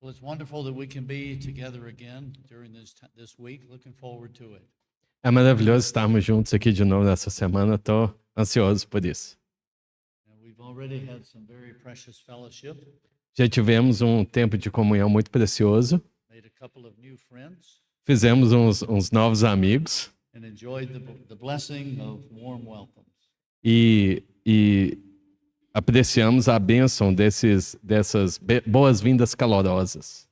Well, it's wonderful that we can be together again during this week. Looking forward to it. É maravilhoso estarmos juntos aqui de novo nessa semana. Estou ansioso por isso. And we've already had some very precious fellowship, Já tivemos um tempo de comunhão muito precioso. made a couple of new friends, Fizemos uns novos amigos and enjoyed the blessing of warm welcomes. e apreciamos a bênção dessas boas-vindas calorosas.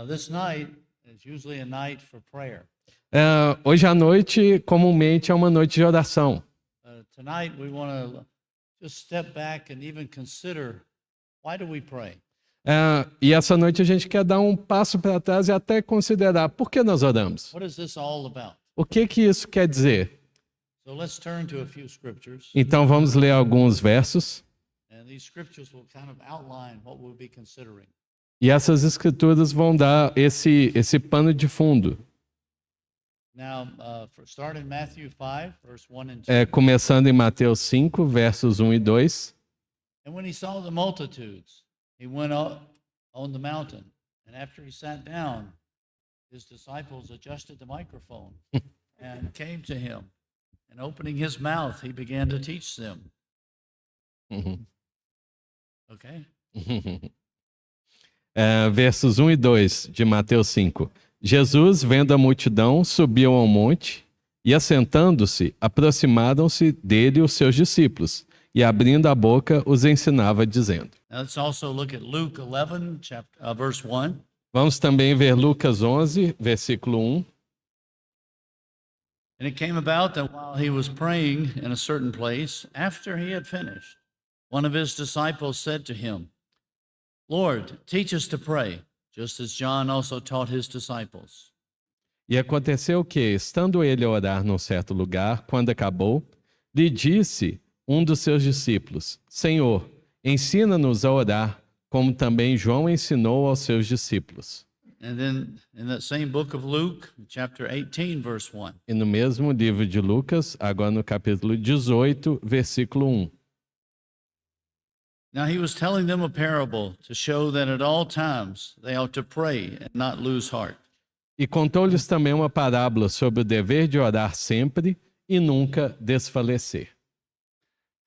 This night is usually a night for prayer. Hoje à noite, comumente, é uma noite de oração. Tonight we want to just step back and even consider, why do we pray? E essa noite a gente quer dar um passo para trás e até considerar por que nós oramos. What is this all about? O que isso quer dizer? So let's turn to a few scriptures, Então vamos ler alguns versos. and these scriptures will kind of outline what we'll be considering. E essas escrituras vão dar esse pano de fundo. Now, start in Matthew 5, verse 1 and 2. Começando em Mateus 5, versos 1 e 2. And when he saw the multitudes, he went up on the mountain. And after he sat down, his disciples adjusted the microphone and came to him. And opening his mouth, he began to teach them. Okay? Versos 1 e 2 de Mateus 5. Jesus, vendo a multidão, subiu ao monte e, assentando-se, aproximaram-se dele os seus discípulos e, abrindo a boca, os ensinava, dizendo. Now let's also look at Luke 11, verse 1. Vamos também ver Lucas 11, versículo 1. And it came about that while he was praying in a certain place, after he had finished, one of his disciples said to him, Lord, teach us to pray, just as John also taught his disciples. E aconteceu que, estando ele a orar num certo lugar, quando acabou, lhe disse um dos seus discípulos, Senhor, ensina-nos a orar, como também João ensinou aos seus discípulos. And then in that same book of Luke, chapter 18, verse 1. E no mesmo livro de Lucas, agora no capítulo 18, versículo 1. Now he was telling them a parable to show that at all times they ought to pray and not lose heart. E contou-lhes também uma parábola sobre o dever de orar sempre e nunca desfalecer.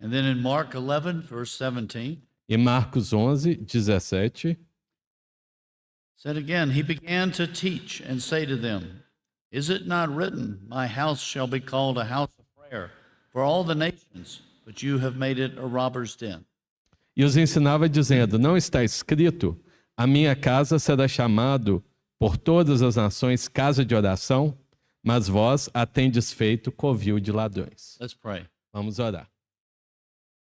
And then in Mark 11, verse 17, E Marcos 11, 17, said again, he began to teach and say to them, Is it not written, My house shall be called a house of prayer for all the nations, but you have made it a robber's den? e os ensinava dizendo, não está escrito, a minha casa será chamado por todas as nações casa de oração, mas vós a tendes feito covil de ladrões. Let's pray. Vamos orar.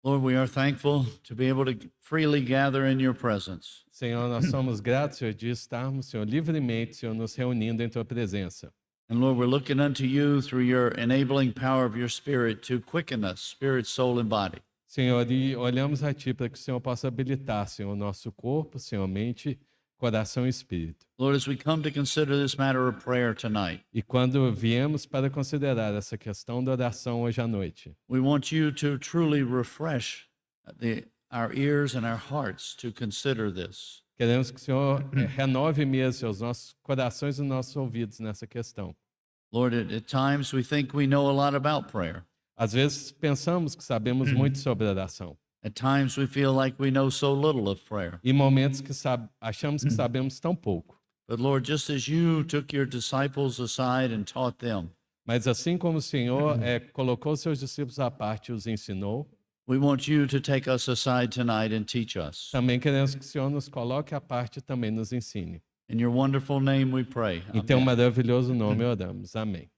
Lord, we are thankful to be able to freely gather in your presence. Senhor, nós somos gratos, Senhor, de estarmos, Senhor, livremente, Senhor, nos reunindo em Tua presença. And Lord, we're looking unto you through your enabling power of your Spirit to quicken us, spirit, soul, and body. Senhor, e olhamos a Ti para que o Senhor possa habilitar, Senhor, o nosso corpo, Senhor, mente, coração e espírito. Lord, as we come to consider this matter of prayer tonight, E quando viemos para considerar essa questão da oração hoje à noite, we want you to truly refresh our ears and our hearts to consider this. queremos que o Senhor renove mesmo os nossos corações e os nossos ouvidos nessa questão. Lord, at times we think we know a lot about prayer. Às vezes pensamos que sabemos muito sobre oração. At times we feel like we know so little of prayer. E momentos que achamos que sabemos tão pouco. But Lord, just as you took your disciples aside and taught them, Mas assim como o Senhor colocou seus discípulos à parte e os ensinou, we want you to take us aside tonight and teach us. também queremos que o Senhor nos coloque à parte e também nos ensine. In your wonderful name we pray. Em teu Amen. maravilhoso nome oramos. Amém.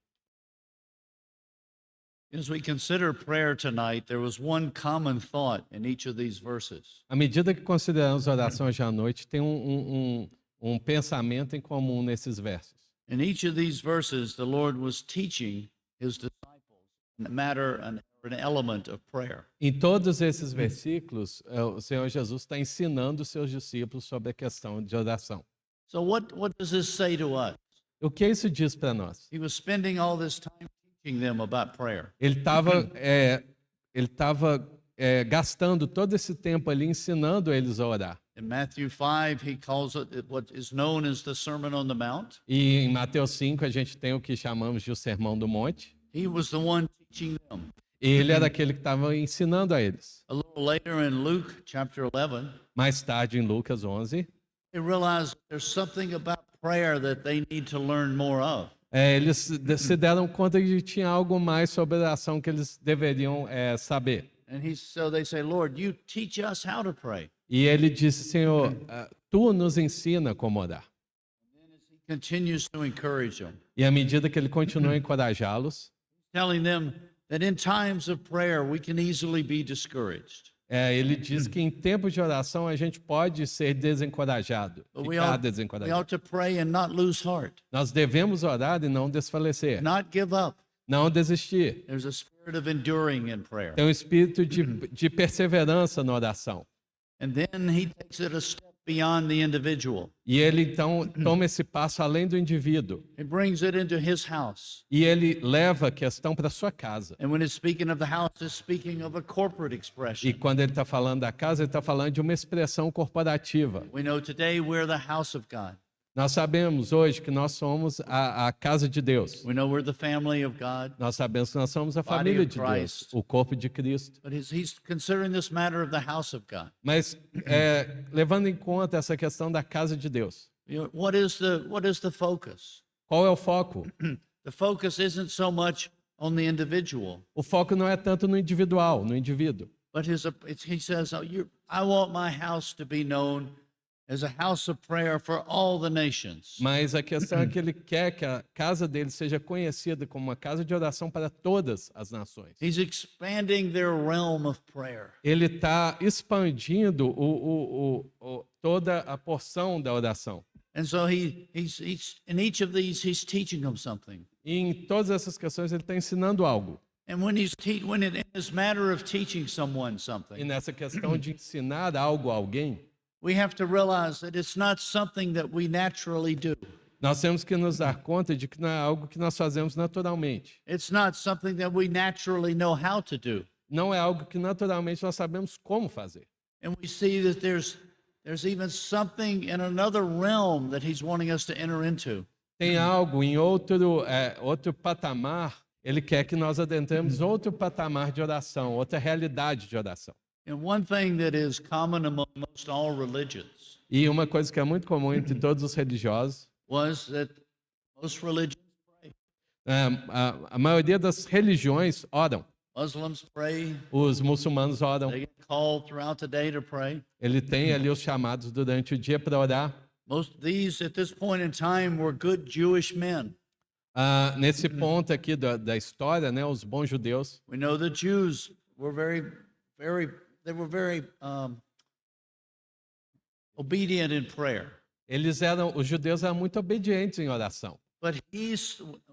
As we consider prayer tonight, there was one common thought in each of these verses. À medida que consideramos a oração hoje à noite, tem um pensamento em comum nesses versos. In each of these verses, the Lord was teaching his disciples a matter, an element of prayer. Em todos esses versículos, o Senhor Jesus está ensinando os seus discípulos sobre a questão de oração. So what does this say to us? O que isso diz para nós? He was spending all this time teaching them about prayer. Ele estava gastando todo esse tempo ali ensinando eles a orar. In Matthew 5, he calls it what is known as the Sermon on the Mount. E em Mateus 5 a gente tem o que chamamos de o Sermão do Monte. He was the one teaching them. E ele era aquele que estava ensinando a eles. A little later in Luke chapter 11, Mais tarde, em Lucas 11, they realized there's something about prayer that they need to learn more of. eles se deram conta de que tinha algo mais sobre a oração que eles deveriam saber. And so they say, Lord, you teach us how to pray. E ele disse, Senhor, tu nos ensina como orar. He continues to encourage them, E à medida que ele continua a encorajá-los, telling them that in times of prayer we can easily be discouraged. ele diz que em tempos de oração a gente pode ser desencorajado, But we ficar ought desencorajado. to pray and not lose heart, Nós devemos orar e não desfalecer, not give up. não desistir. There's a spirit of enduring in prayer. Tem um espírito de perseverança na oração. And then he takes it a step beyond the individual. E ele então toma esse passo além do indivíduo. He brings it into his house. E ele leva a questão para sua casa. And when it's speaking of the house, it's speaking of a corporate E expression. quando ele está falando da casa, ele está falando de uma expressão corporativa. We know today we're the house of God. Nós sabemos hoje que nós somos a casa de Deus. We know we're the family of God. Nós sabemos que nós somos a Body família of de Deus, Christ. o corpo de Cristo. But he's considering this matter of the house of God. Mas levando em conta essa questão da casa de Deus, You know, what is the focus? qual é o foco? The focus isn't so much on the individual, O foco não é tanto no individual, no indivíduo. but he says, I want my house to be known as a house of prayer for all the nations. Mas a questão é que ele quer que a casa dele seja conhecida como uma casa de oração para todas as nações. He's expanding their realm of prayer. Ele está expandindo toda a porção da oração. And so he's in each of these, he's teaching them something. E em todas essas questões ele está ensinando algo. And when in this matter of teaching someone E something, nessa questão de ensinar algo a alguém, we have to realize that it's not something that we naturally do. nós temos que nos dar conta de que não é algo que nós fazemos naturalmente. It's not something that we naturally know how to do. Não é algo que naturalmente nós sabemos como fazer. And we see that there's even something in another realm that he's wanting us to enter into. Tem algo em outro patamar, ele quer que nós adentremos outro patamar de oração, outra realidade de oração. And one thing that is common among most all religions E uma coisa que é muito comum entre todos os religiosos, was that most religions pray. a maioria das religiões oram. Muslims pray. Os muçulmanos oram. They get called throughout the day to pray. Ele tem ali os chamados durante o dia para orar. Most these at this point in time were good Jewish men. Nesse ponto aqui da história, né, os bons judeus, We know the Jews were very obedient in prayer. os judeus eram muito obedientes em oração. But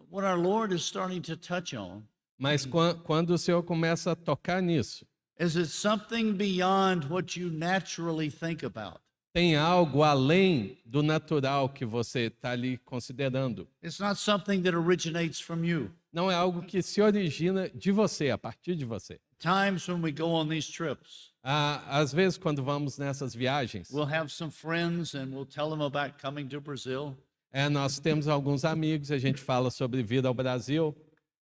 what our Lord is starting to touch on Mas quando o Senhor começa a tocar nisso, is it something beyond what you naturally think about. tem algo além do natural que você está ali considerando. It's not something that originates from you. Não é algo que se origina de você, a partir de você. Times when we go on these trips, Às vezes, quando vamos nessas viagens, we'll have some friends and we'll tell them about coming to Brazil. nós temos alguns amigos, a gente fala sobre vir ao Brasil,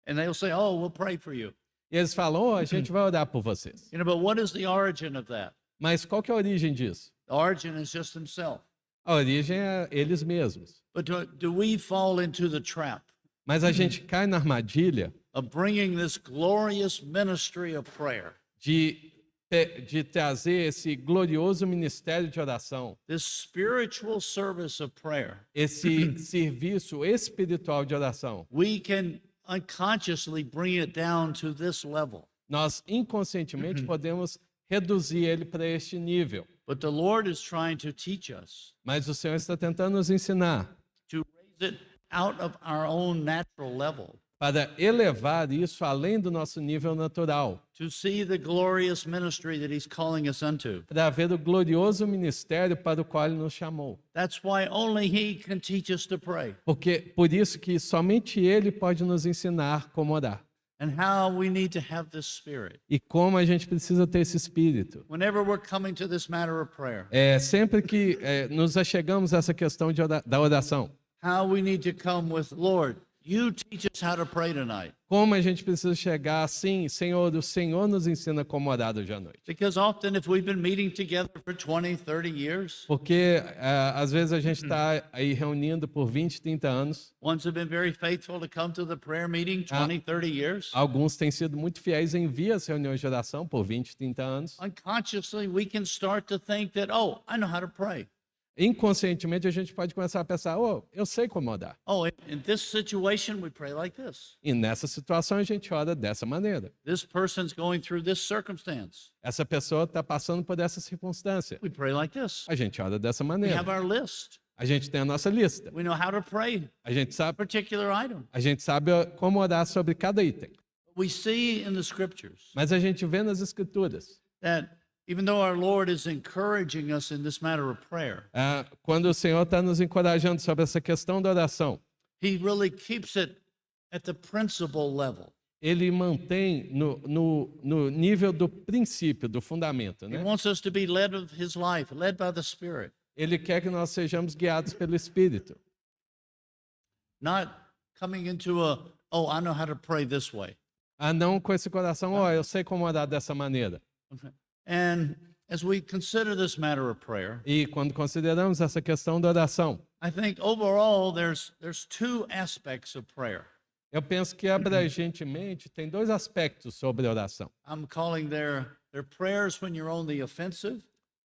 And they'll say, "Oh, we'll pray for you." e eles falam, a gente vai orar por vocês. You know, but what is the origin of that? Mas qual que é a origem disso? The origin is just themselves. A origem é eles mesmos. But do we fall into the trap Mas a gente cai na armadilha of bringing this glorious ministry of prayer, de trazer esse glorioso ministério de oração, this spiritual service of prayer? esse serviço espiritual de oração. We can unconsciously bring it down to this level. Nós inconscientemente podemos reduzir ele para este nível. But the Lord is trying to teach us Mas o Senhor está tentando nos ensinar to raise it out of our own natural level, para elevar isso além do nosso nível natural, to see the glorious ministry that He's calling us unto. para ver o glorioso ministério para o qual Ele nos chamou. That's why only He can teach us to pray. Por isso que somente Ele pode nos ensinar como orar. and how we need to have this spirit. E como a gente precisa ter esse espírito. Whenever we're coming to this matter of prayer, Sempre que nos achegamos a essa questão da oração, how we need to come with, Lord, you teach us how to pray tonight. como a gente precisa chegar assim, Senhor, o Senhor nos ensina como orar hoje à noite. Because often if we've been meeting together for 20, 30 years, Porque às vezes a gente está aí reunindo por 20, 30 anos, ones have been very faithful to come to the prayer meeting 20, 30 years. alguns têm sido muito fiéis em vir às reuniões de oração por 20, 30 anos. Unconsciously, we can start to think that, oh, I know how to pray. Inconscientemente a gente pode começar a pensar, eu sei como orar. Oh, in this situation, we pray like this. E nessa situação a gente ora dessa maneira. This person's going through this circumstance. Essa pessoa está passando por essa circunstância. We pray like this. A gente ora dessa We maneira. have our list. A gente tem a nossa lista. We know how to pray A gente a sabe, particular item. como orar sobre cada item. We see in the scriptures Mas a gente vê nas escrituras, that even though our Lord is encouraging us in this matter of prayer, quando o Senhor está nos encorajando sobre essa questão da oração, He really keeps it at the principle level. Ele mantém no nível do princípio, do fundamento, He né? wants us to be led of His life, led by the Spirit, Ele quer que nós sejamos guiados pelo Espírito. not coming into oh, I know how to pray this way. Não com esse coração, eu sei como orar dessa maneira. And as we consider this matter of prayer, E quando consideramos essa questão da oração, I think overall there's two aspects of prayer. eu penso que abrangentemente tem dois aspectos sobre a oração. I'm calling their prayers when you're on the offensive,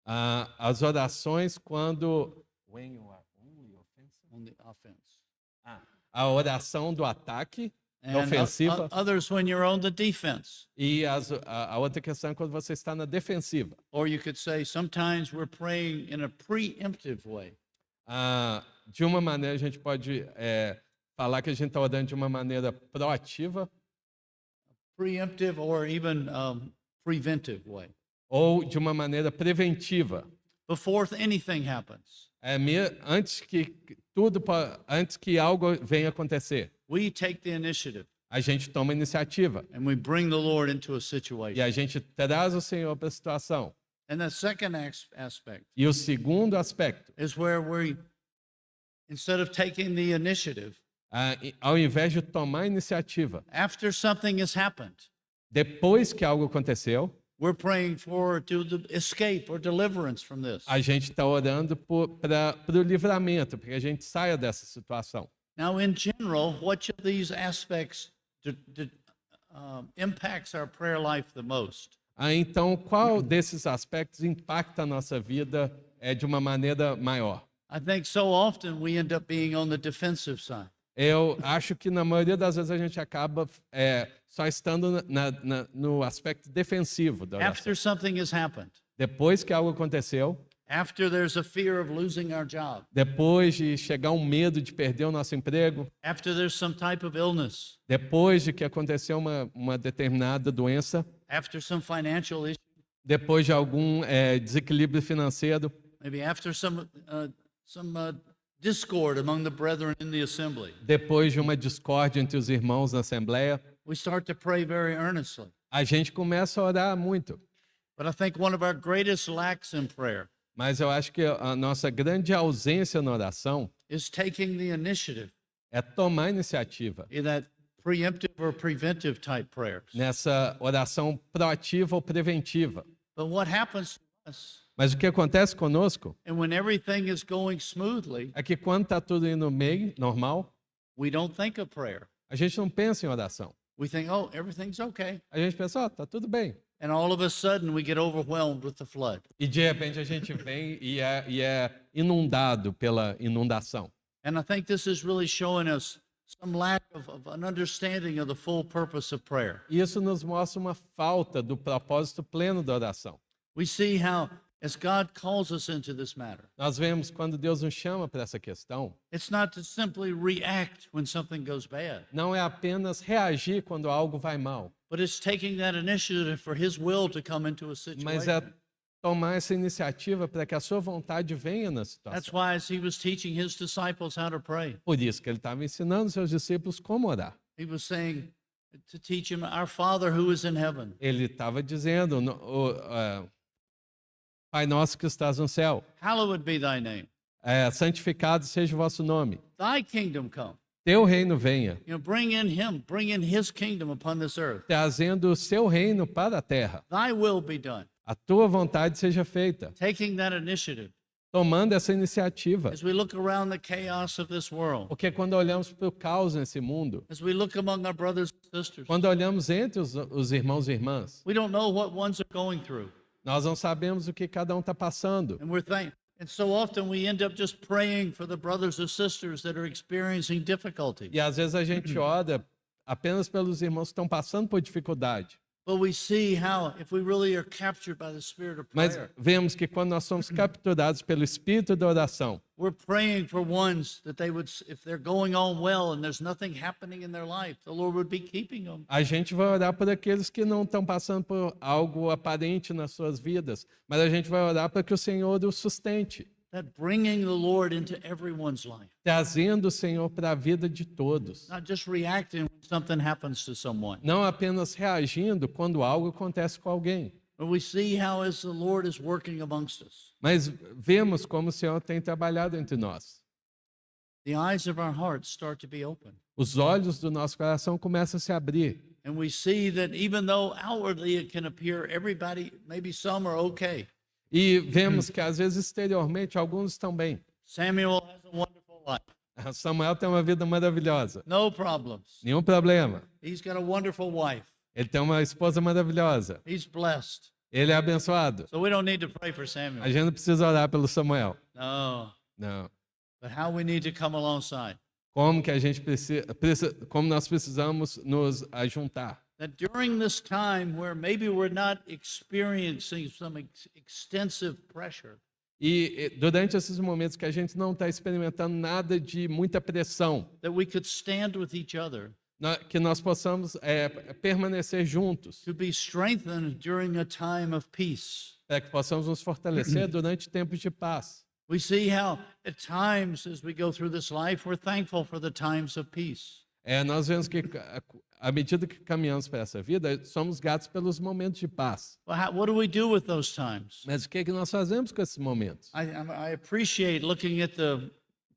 As orações quando... on the offense, A oração do ataque, da and ofensiva, others when you're on the defense. e a outra questão é quando você está na defensiva. Or you could say sometimes we're praying in a preemptive way. De uma maneira, a gente pode falar que a gente está orando de uma maneira proativa Preemptive or even preventive way. ou de uma maneira preventiva. Before anything happens, Antes que algo venha acontecer, we take the initiative a gente toma a iniciativa and we bring the Lord into a e situation. a gente traz o Senhor para a situação. And the second aspect E o segundo aspecto, is where instead of taking the initiative, ao invés de tomar a iniciativa, after something has happened, depois que algo aconteceu, we're praying for to the escape or deliverance from this. a gente está orando para o livramento, para que a gente saia dessa situação. Now, in general, which of these aspects impacts our prayer life the most? Então, qual desses aspectos impacta a nossa vida de uma maneira maior? I think so often we end up being on the defensive side. Eu acho que na maioria das vezes a gente acaba só estando no aspecto defensivo da oração. After something has happened, Depois que algo aconteceu, after there's a fear of losing our job, depois de chegar um medo de perder o nosso emprego, after there's some type of illness, depois de que aconteceu uma determinada doença, after some financial issue, depois de algum desequilíbrio financeiro, maybe after some discord among the brethren in the assembly, depois de uma discórdia entre os irmãos na Assembleia, we start to pray very earnestly. a gente começa a orar muito. But I think one of our greatest lacks in prayer Mas eu acho que a nossa grande ausência na oração is taking the initiative é tomar iniciativa in that preemptive or preventive type prayers. nessa oração proativa ou preventiva. But what happens to us, Mas o que acontece conosco and when everything is going smoothly, é que quando está tudo indo bem, normal, we don't think of prayer. a gente não pensa em oração. We think, oh, everything's okay. A gente pensa, tá tudo bem. And all of a sudden we get overwhelmed with the flood. E de repente a gente vem e é inundado pela inundação. And I think this is really showing us some lack of an understanding of the full purpose of prayer. E isso nos mostra uma falta do propósito pleno da oração. We see how, as God calls us into this matter, Nós vemos quando Deus nos chama para essa questão, it's not to simply react when something goes bad, não é apenas reagir quando algo vai mal, but it's taking that initiative for His will to come into a mas é situation. tomar essa iniciativa para que a sua vontade venha na That's situação. why as He was teaching His disciples how to pray, Por isso que ele estava ensinando seus discípulos como orar. He was saying, to teach him, Our Father who is in heaven. Ele estava dizendo, Pai nosso que estás no céu, Hallowed be thy name. santificado seja o vosso nome. Thy kingdom come. Teu reino venha, Bring in his kingdom upon this earth. trazendo o seu reino para a terra. Thy will be done. A tua vontade seja feita. Taking that initiative Tomando essa iniciativa. as we look around the chaos of this world, Porque quando olhamos para o caos nesse mundo, as we look among our brothers and sisters, quando olhamos entre os irmãos e irmãs, we don't know what ones are going through. nós não sabemos o que cada um está passando. And so often we end up just praying for the brothers or sisters that are experiencing difficulty. E às vezes a gente ora apenas pelos irmãos que estão passando por dificuldade. But we see how, if we really are captured by the spirit of Mas prayer, vemos que quando nós somos capturados pelo espírito da oração, we're praying for ones that they would, if they're going on well and there's nothing happening in their life, the Lord would be keeping them. a gente vai orar por aqueles que não estão passando por algo aparente nas suas vidas, mas a gente vai orar para que o Senhor os sustente, That bringing the Lord into everyone's life, trazendo o Senhor para a vida de todos. not just reacting when something happens to someone. Não apenas reagindo quando algo acontece com alguém, But we see how as the Lord is working amongst us, mas vemos como o Senhor tem trabalhado entre nós. the eyes of our hearts start to be open. Os olhos do nosso coração começam a se abrir. And we see that even though outwardly it can appear everybody, maybe some are okay. E vemos que às vezes exteriormente alguns estão bem. Samuel has a wonderful life. Samuel tem uma vida maravilhosa, No problems. nenhum problema. He's got a wonderful wife. Ele tem uma esposa maravilhosa. He's blessed. Ele é abençoado. So we don't need to pray for A Samuel. gente não precisa orar pelo Samuel. No. Não. But how we need to come alongside. Como que a gente como nós precisamos nos ajuntar. That during this time where maybe we're not experiencing some extensive pressure, E durante esses momentos que a gente não está experimentando nada de muita pressão, that we could stand with each other que nós possamos permanecer juntos, to be strengthened during a time of peace. para que possamos nos fortalecer durante tempos de paz. We see how at times as we go through this life, we're thankful for the times of peace. Nós vemos que, à medida que caminhamos para essa vida, somos gratos pelos momentos de paz. Well, what do we do with those times? Mas o que nós fazemos com esses momentos? I appreciate looking at the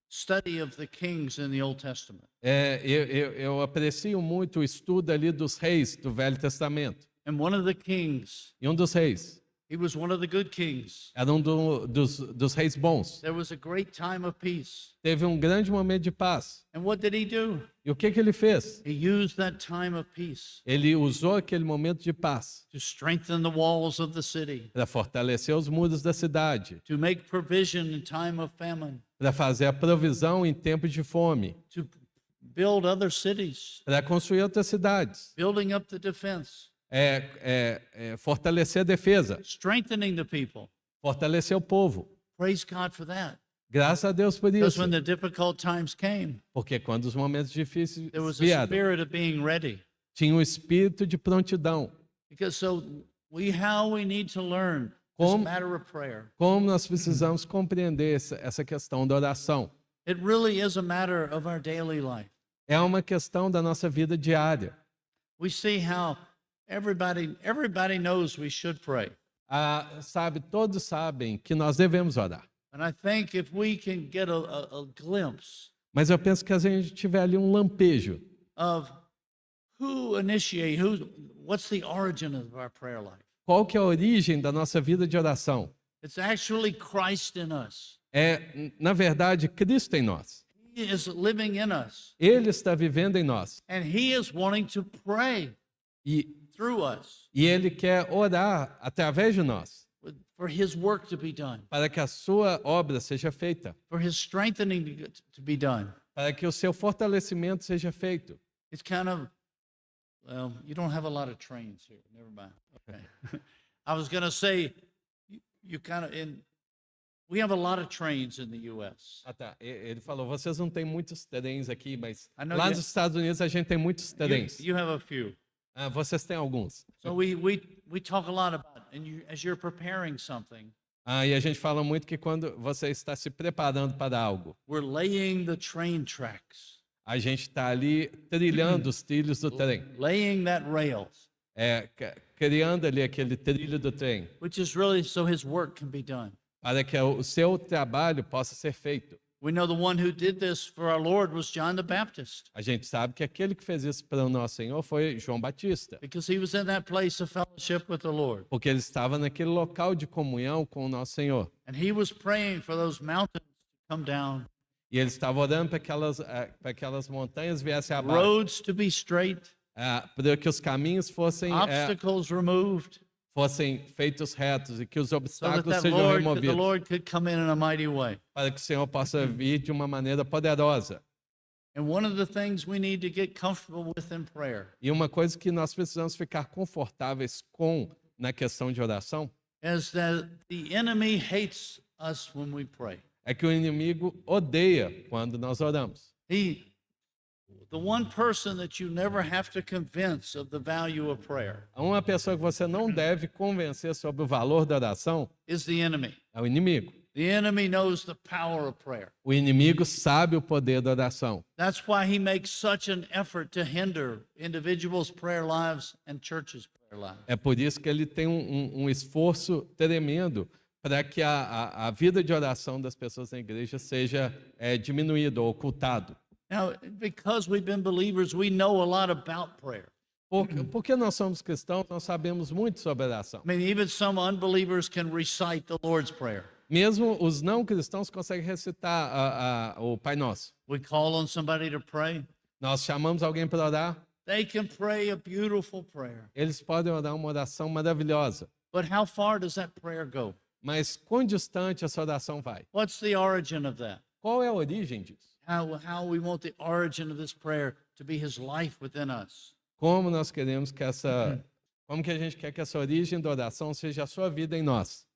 study of the kings in the Old Testament. Eu aprecio muito o estudo ali dos reis do Velho Testamento. And one of the kings, E um dos reis he was one of the good kings. era dos reis bons. There was a great time of peace. Teve um grande momento de paz. And what did he do? E o que ele fez? He used that time of peace Ele usou aquele momento de paz to strengthen the walls of the city, para fortalecer os muros da cidade, to make provision in time of famine, para fazer a provisão em tempos de fome, to build other cities, para construir outras cidades, building up the defense, fortalecer a defesa, strengthening the people. fortalecer o povo. Praise God for that. Graças a Deus por Because isso. when the difficult times came, Porque quando os momentos difíceis there was a vieram, spirit of being ready. tinha um espírito de prontidão. Because so how we need to learn this Como- matter of prayer. Como nós precisamos compreender essa questão da oração? It really is a matter of our daily life. É uma questão da nossa vida diária. We see how everybody knows we should pray. Todos sabem que nós devemos orar. And I think if we can get a glimpse Mas eu penso que a gente tiver ali um lampejo of what's the origin of our prayer life? qual que é a origem da nossa vida de oração? It's actually Christ in us. Na verdade, Cristo em nós. He is living in us. Ele está vivendo em nós. And he is wanting to pray E, through us e Ele quer orar através de nós, for his work to be done, para que a sua obra seja feita, for his strengthening to be done. para que o seu fortalecimento seja feito. It's kind of, well, you don't have a lot of trains here. Never mind. Okay. I was going to say, you kind of, we have a lot of trains in the U.S. Tá. Ele falou, vocês não têm muitos trens aqui, mas I know lá you- nos Estados Unidos a gente tem muitos trens. You have a few. Vocês têm alguns. So we talk a lot about, as you're preparing something, E a gente fala muito que quando você está se preparando para algo, we're laying the train tracks. A gente está ali trilhando os trilhos do trem, laying that rails, criando ali aquele trilho do trem, which is really so his work can be done. para que o seu trabalho possa ser feito. We know the one who did this for our Lord was John the Baptist, A gente sabe que aquele que fez isso para o nosso Senhor foi João Batista, because he was in that place of fellowship with the Lord. porque ele estava naquele local de comunhão com o nosso Senhor. And he was praying for those mountains to come down, E ele estava orando para aquelas montanhas viessem abaixo, roads to be straight, para que os caminhos obstacles removed, fossem feitos retos e que os so that obstáculos that sejam the removidos, Lord could come in a mighty way. para que o Senhor possa vir de uma maneira poderosa. And one of the things we need to get comfortable with in prayer E uma coisa que nós precisamos ficar confortáveis com na questão de oração is that the enemy hates us when we pray. é que o inimigo odeia quando nós oramos. The one person that you never have to convince of the value of prayer Uma pessoa que você não deve convencer sobre o valor da oração is the enemy. é o inimigo. The enemy knows the power of prayer. O inimigo sabe o poder da oração. That's why he makes such an effort to hinder individuals' prayer lives and churches' prayer lives. É por isso que ele tem um esforço tremendo para que a vida de oração das pessoas na igreja seja diminuída ou ocultado. Now, because we've been believers, we know a lot about prayer. Porque nós somos cristãos, nós sabemos muito sobre oração. I mean, even some unbelievers can recite the Lord's Prayer. Mesmo os não cristãos conseguem recitar o Pai Nosso. We call on somebody to pray. Nós chamamos alguém para orar, They can pray a beautiful prayer. eles podem orar uma oração maravilhosa. But how far does that prayer go? Mas quão distante essa oração vai? What's the origin of that? Qual é a origem disso? How we want the origin of this prayer to be his life within us. Como nós queremos que como que a gente quer que essa origem da oração seja a sua vida em nós?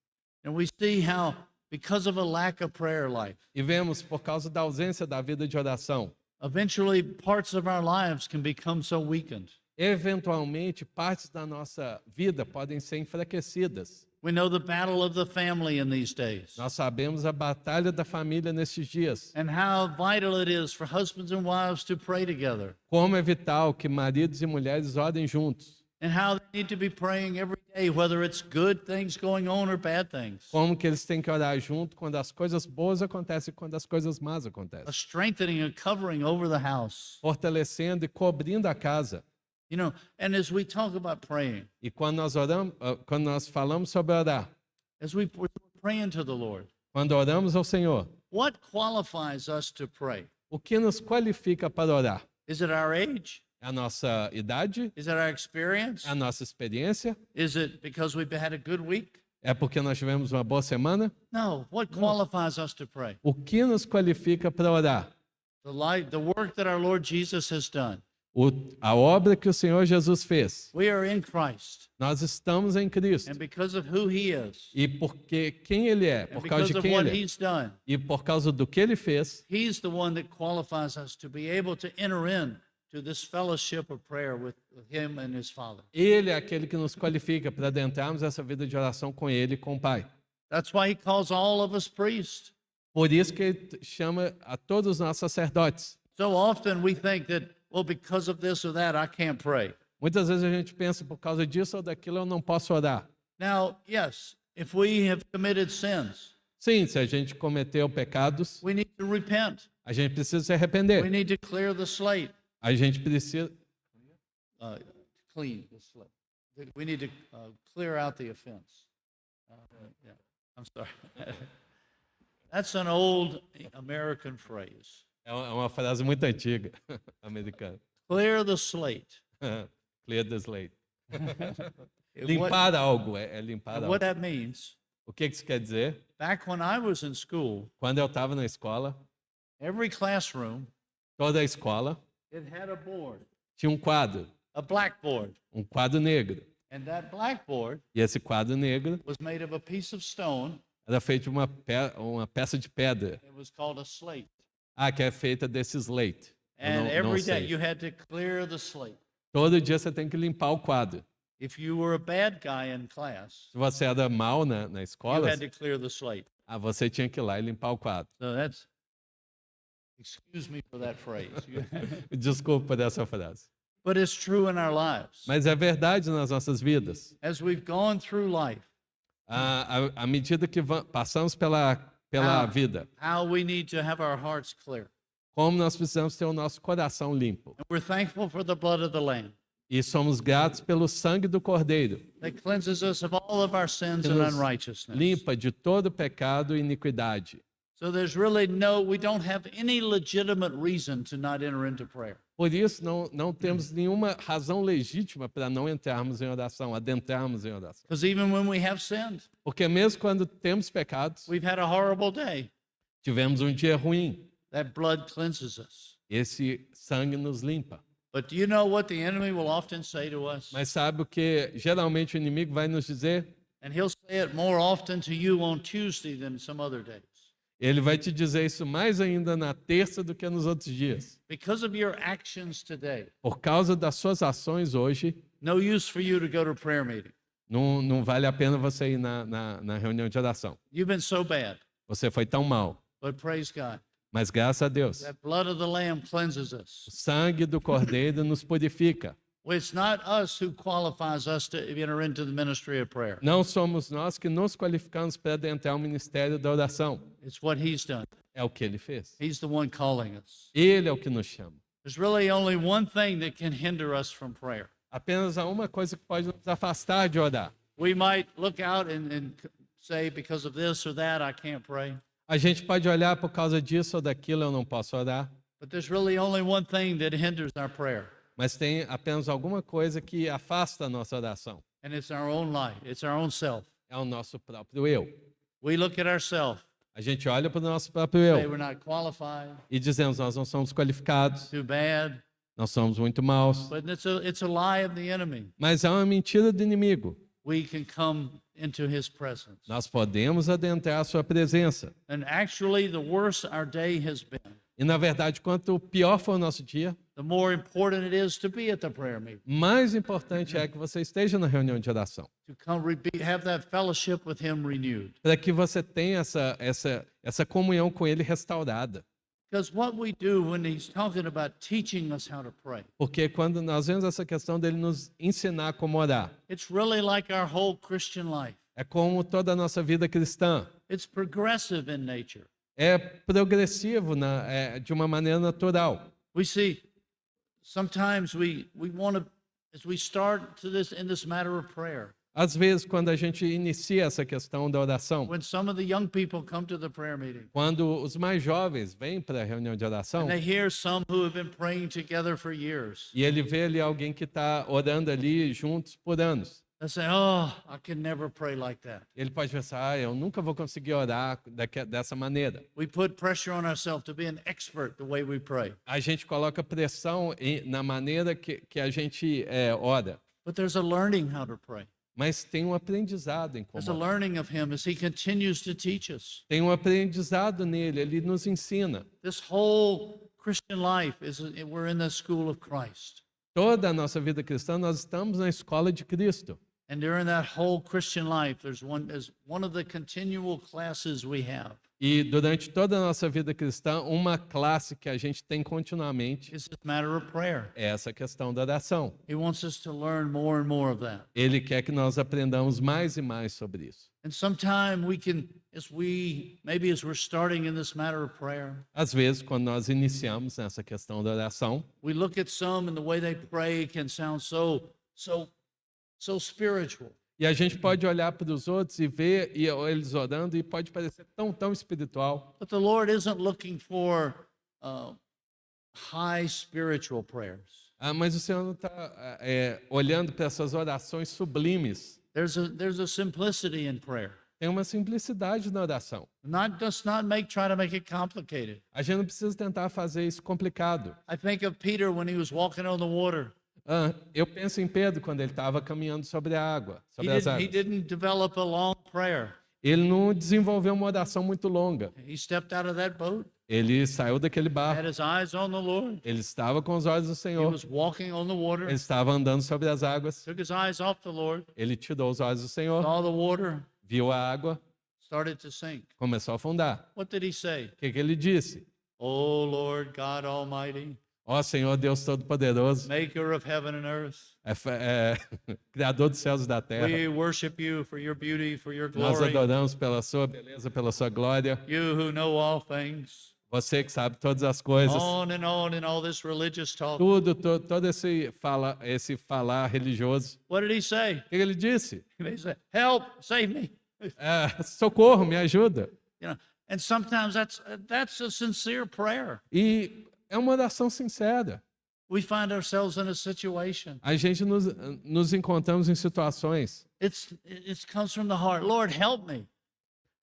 And we see how, because of a lack of prayer life, E vemos, por causa da ausência da vida de oração, eventually parts of our lives can become so weakened. eventualmente partes da nossa vida podem ser enfraquecidas. We know the battle of the family in these days, Nós sabemos a batalha da família nesses dias. and how vital it is for husbands and wives to pray together, Como é vital que maridos e mulheres orem juntos. and how they need to be praying every day, whether it's good things going on or bad things. Como que eles têm que orar junto quando as coisas boas acontecem e quando as coisas más A acontecem. strengthening and covering over the house. Fortalecendo e cobrindo a casa. You know, and as we talk about praying, E quando nós oramos, quando nós falamos sobre orar, as we're praying to the Lord, quando oramos ao Senhor, what qualifies us to pray? o que nos qualifica para orar? Is it our age? É a nossa idade? Is it our experience? É a nossa experiência? Is it because we've had a good week? É porque nós tivemos uma boa semana? No. What qualifies us to pray? O que nos qualifica para orar? The work that our Lord Jesus has done. A obra que o Senhor Jesus fez. We are in Christ. Nós estamos em Cristo. And because of who he is, E porque quem Ele é, and por causa because de of quem what Ele é, he's done, e por causa do que Ele fez, he's the one that qualifies us to be able to enter in to this fellowship of prayer with him and his Father. Ele é aquele que nos qualifica para adentrarmos essa vida de oração com Ele e com o Pai. That's why he calls all of us priests. Por isso que Ele chama a todos nós sacerdotes. So often we think that, well, because of this or that, I can't pray. Muitas vezes a gente pensa, por causa disso ou daquilo eu não posso orar. Now, yes, if we have committed sins, Sim, se a gente cometeu pecados, we need to repent. a gente precisa se We arrepender. need to clear the slate, A gente precisa clean the slate. We need to clear out the offense. Yeah, I'm sorry. That's an old American phrase. É uma frase muito antiga, americana. Clear the slate. Clear the slate. What, Limpar algo, é limpar algo. what that means, O que isso quer dizer? back when I was in school, Quando eu estava na escola, every classroom, toda a escola it had a board, tinha um quadro a blackboard. negro. And that blackboard E esse quadro negro was made of a piece of stone. era feito de uma peça de pedra. It was called a slate. Que é feita desse slate. Eu And não every day sei. you had to clear the slate. Todo dia você tem que limpar o quadro. If you were a bad guy in class, Se você era mal na you escola, had to clear the slate. você tinha que ir lá e limpar o quadro. So that's Excuse me for that phrase. Desculpa dessa frase. But it's true in our lives. Mas é verdade nas nossas vidas. As we've gone through life, À medida que passamos pela vida, how we need to have our hearts clear. como nós precisamos ter o nosso coração limpo. And we're thankful for the blood of the Lamb E somos gratos pelo sangue do Cordeiro, that cleanses us of all of our sins que and nos unrighteousness. limpa de todo pecado e iniquidade. So there's really we don't have any legitimate reason to not enter into prayer. Por isso, não temos nenhuma razão legítima para não entrarmos em oração, adentrarmos em oração. Because even when we have sinned, Porque mesmo quando temos pecados, we've had a horrible day. tivemos um dia ruim, That blood cleanses us. esse sangue nos limpa. But do you know what the enemy will often say to us? Mas sabe o que geralmente o inimigo vai nos dizer? And he'll say it more often to you on Tuesday than some other days. Ele vai te dizer isso mais ainda na terça do que nos outros dias. Because of your actions today, Por causa das suas ações hoje, no use for you to go to prayer meeting. não vale a pena você ir na reunião de oração. You've been so bad, Você foi tão mal. but praise God. Mas graças a Deus, That blood of the Lamb cleanses us. o sangue do Cordeiro nos purifica. It's not us who qualifies us to enter into the ministry of prayer. Não somos nós que nos qualificamos para adentrar o ministério da oração. It's what He's done. É o que ele fez. He's the one calling us. Ele é o que nos chama. There's really only one thing that can hinder us from prayer. Apenas há uma coisa que pode nos afastar de orar. We might look out and say, because of this or that, I can't pray. A gente pode olhar por causa disso ou daquilo, eu não posso orar. But there's really only one thing that hinders our prayer, Mas tem apenas alguma coisa que afasta a nossa oração. and it's our own life. It's our own self. É o nosso próprio eu. We look at ourselves, A gente olha para o nosso próprio say eu we're not qualified, e dizemos, nós não somos qualificados, too bad. nós somos muito maus. But it's a lie of the enemy. Mas é uma mentira do inimigo. We can come into his presence. Nós podemos adentrar a sua presença. And actually, the worse our day has been, E, na verdade, quanto pior for o nosso dia, the more important it is to be at the prayer meeting, mais importante é que você esteja na reunião de oração. to come have that fellowship with him renewed. Para que você tenha essa comunhão com ele restaurada. Because what we do when he's talking about teaching us how to pray, Porque quando nós vemos essa questão dele nos ensinar como orar, it's really like our whole Christian life. é como toda a nossa vida cristã. It's progressive in nature. É progressivo de uma maneira natural. We see sometimes we want to, as we start to in this matter of prayer, Às vezes, quando a gente inicia essa questão da oração, when some of the young people come to the prayer meeting, quando os mais jovens vêm para a reunião de oração, and they hear some who have been praying together for years, e ele vê ali alguém que está orando ali juntos por anos, they say, "Oh, I can never pray like that." ele pode pensar, eu nunca vou conseguir orar dessa maneira. We put pressure on ourselves to be an expert the way we pray. A gente coloca pressão na maneira que a gente ora, But there's a learning how to pray. mas tem um aprendizado em como There's a orar. learning of him as he continues to teach us. Tem um aprendizado nele, ele nos ensina. This whole Christian life we're in the school of Christ. Toda a nossa vida cristã, nós estamos na escola de Cristo. And during that whole Christian life, there's one of the continual classes we have E durante toda a nossa vida cristã, uma classe que a gente tem continuamente is this matter of prayer. é essa questão da oração. He wants us to learn more and more of that. Ele quer que nós aprendamos mais e mais sobre isso. And sometime we can, as we're starting in this matter of prayer, Às vezes, quando nós iniciamos nessa questão da oração, we look at some and the way they pray can sound so spiritual. e a gente pode olhar para os outros e ver eles orando e pode parecer tão espiritual. But the Lord isn't looking for high spiritual prayers. Mas o Senhor não está olhando para essas orações sublimes. There's a simplicity in prayer. Tem uma simplicidade na oração. Try to make it complicated. A gente não precisa tentar fazer isso complicado. I think of Peter when he was walking on the water. Eu penso em Pedro quando ele estava caminhando sobre a água, He sobre as águas. didn't develop a long prayer. Ele não desenvolveu uma oração muito longa. He stepped out of that boat, Ele saiu daquele had barco. his eyes on the Lord. Ele estava com os olhos do He Senhor. was walking on the water, Ele estava andando sobre as águas. took his eyes off the Lord, Ele tirou os olhos do Senhor, saw the water, viu a água, started to sink. começou a afundar. What did he say? O que ele disse? O Lord God Almighty, Ó Senhor Deus Todo-Poderoso, maker of heaven and earth, Criador dos céus e da terra, we worship you for your beauty, for your nós glory. adoramos pela sua beleza, pela sua glória. You who know all things. Você que sabe todas as coisas. On in all this religious talk. Tudo, todo esse falar religioso. What did he say? O que ele disse? He said, "Help, save me." Socorro, me ajuda. You know, and sometimes that's a sincere prayer. E é uma oração sincera. We find ourselves in a situation. A gente nos encontramos em situações. It comes from the heart. Lord, help me.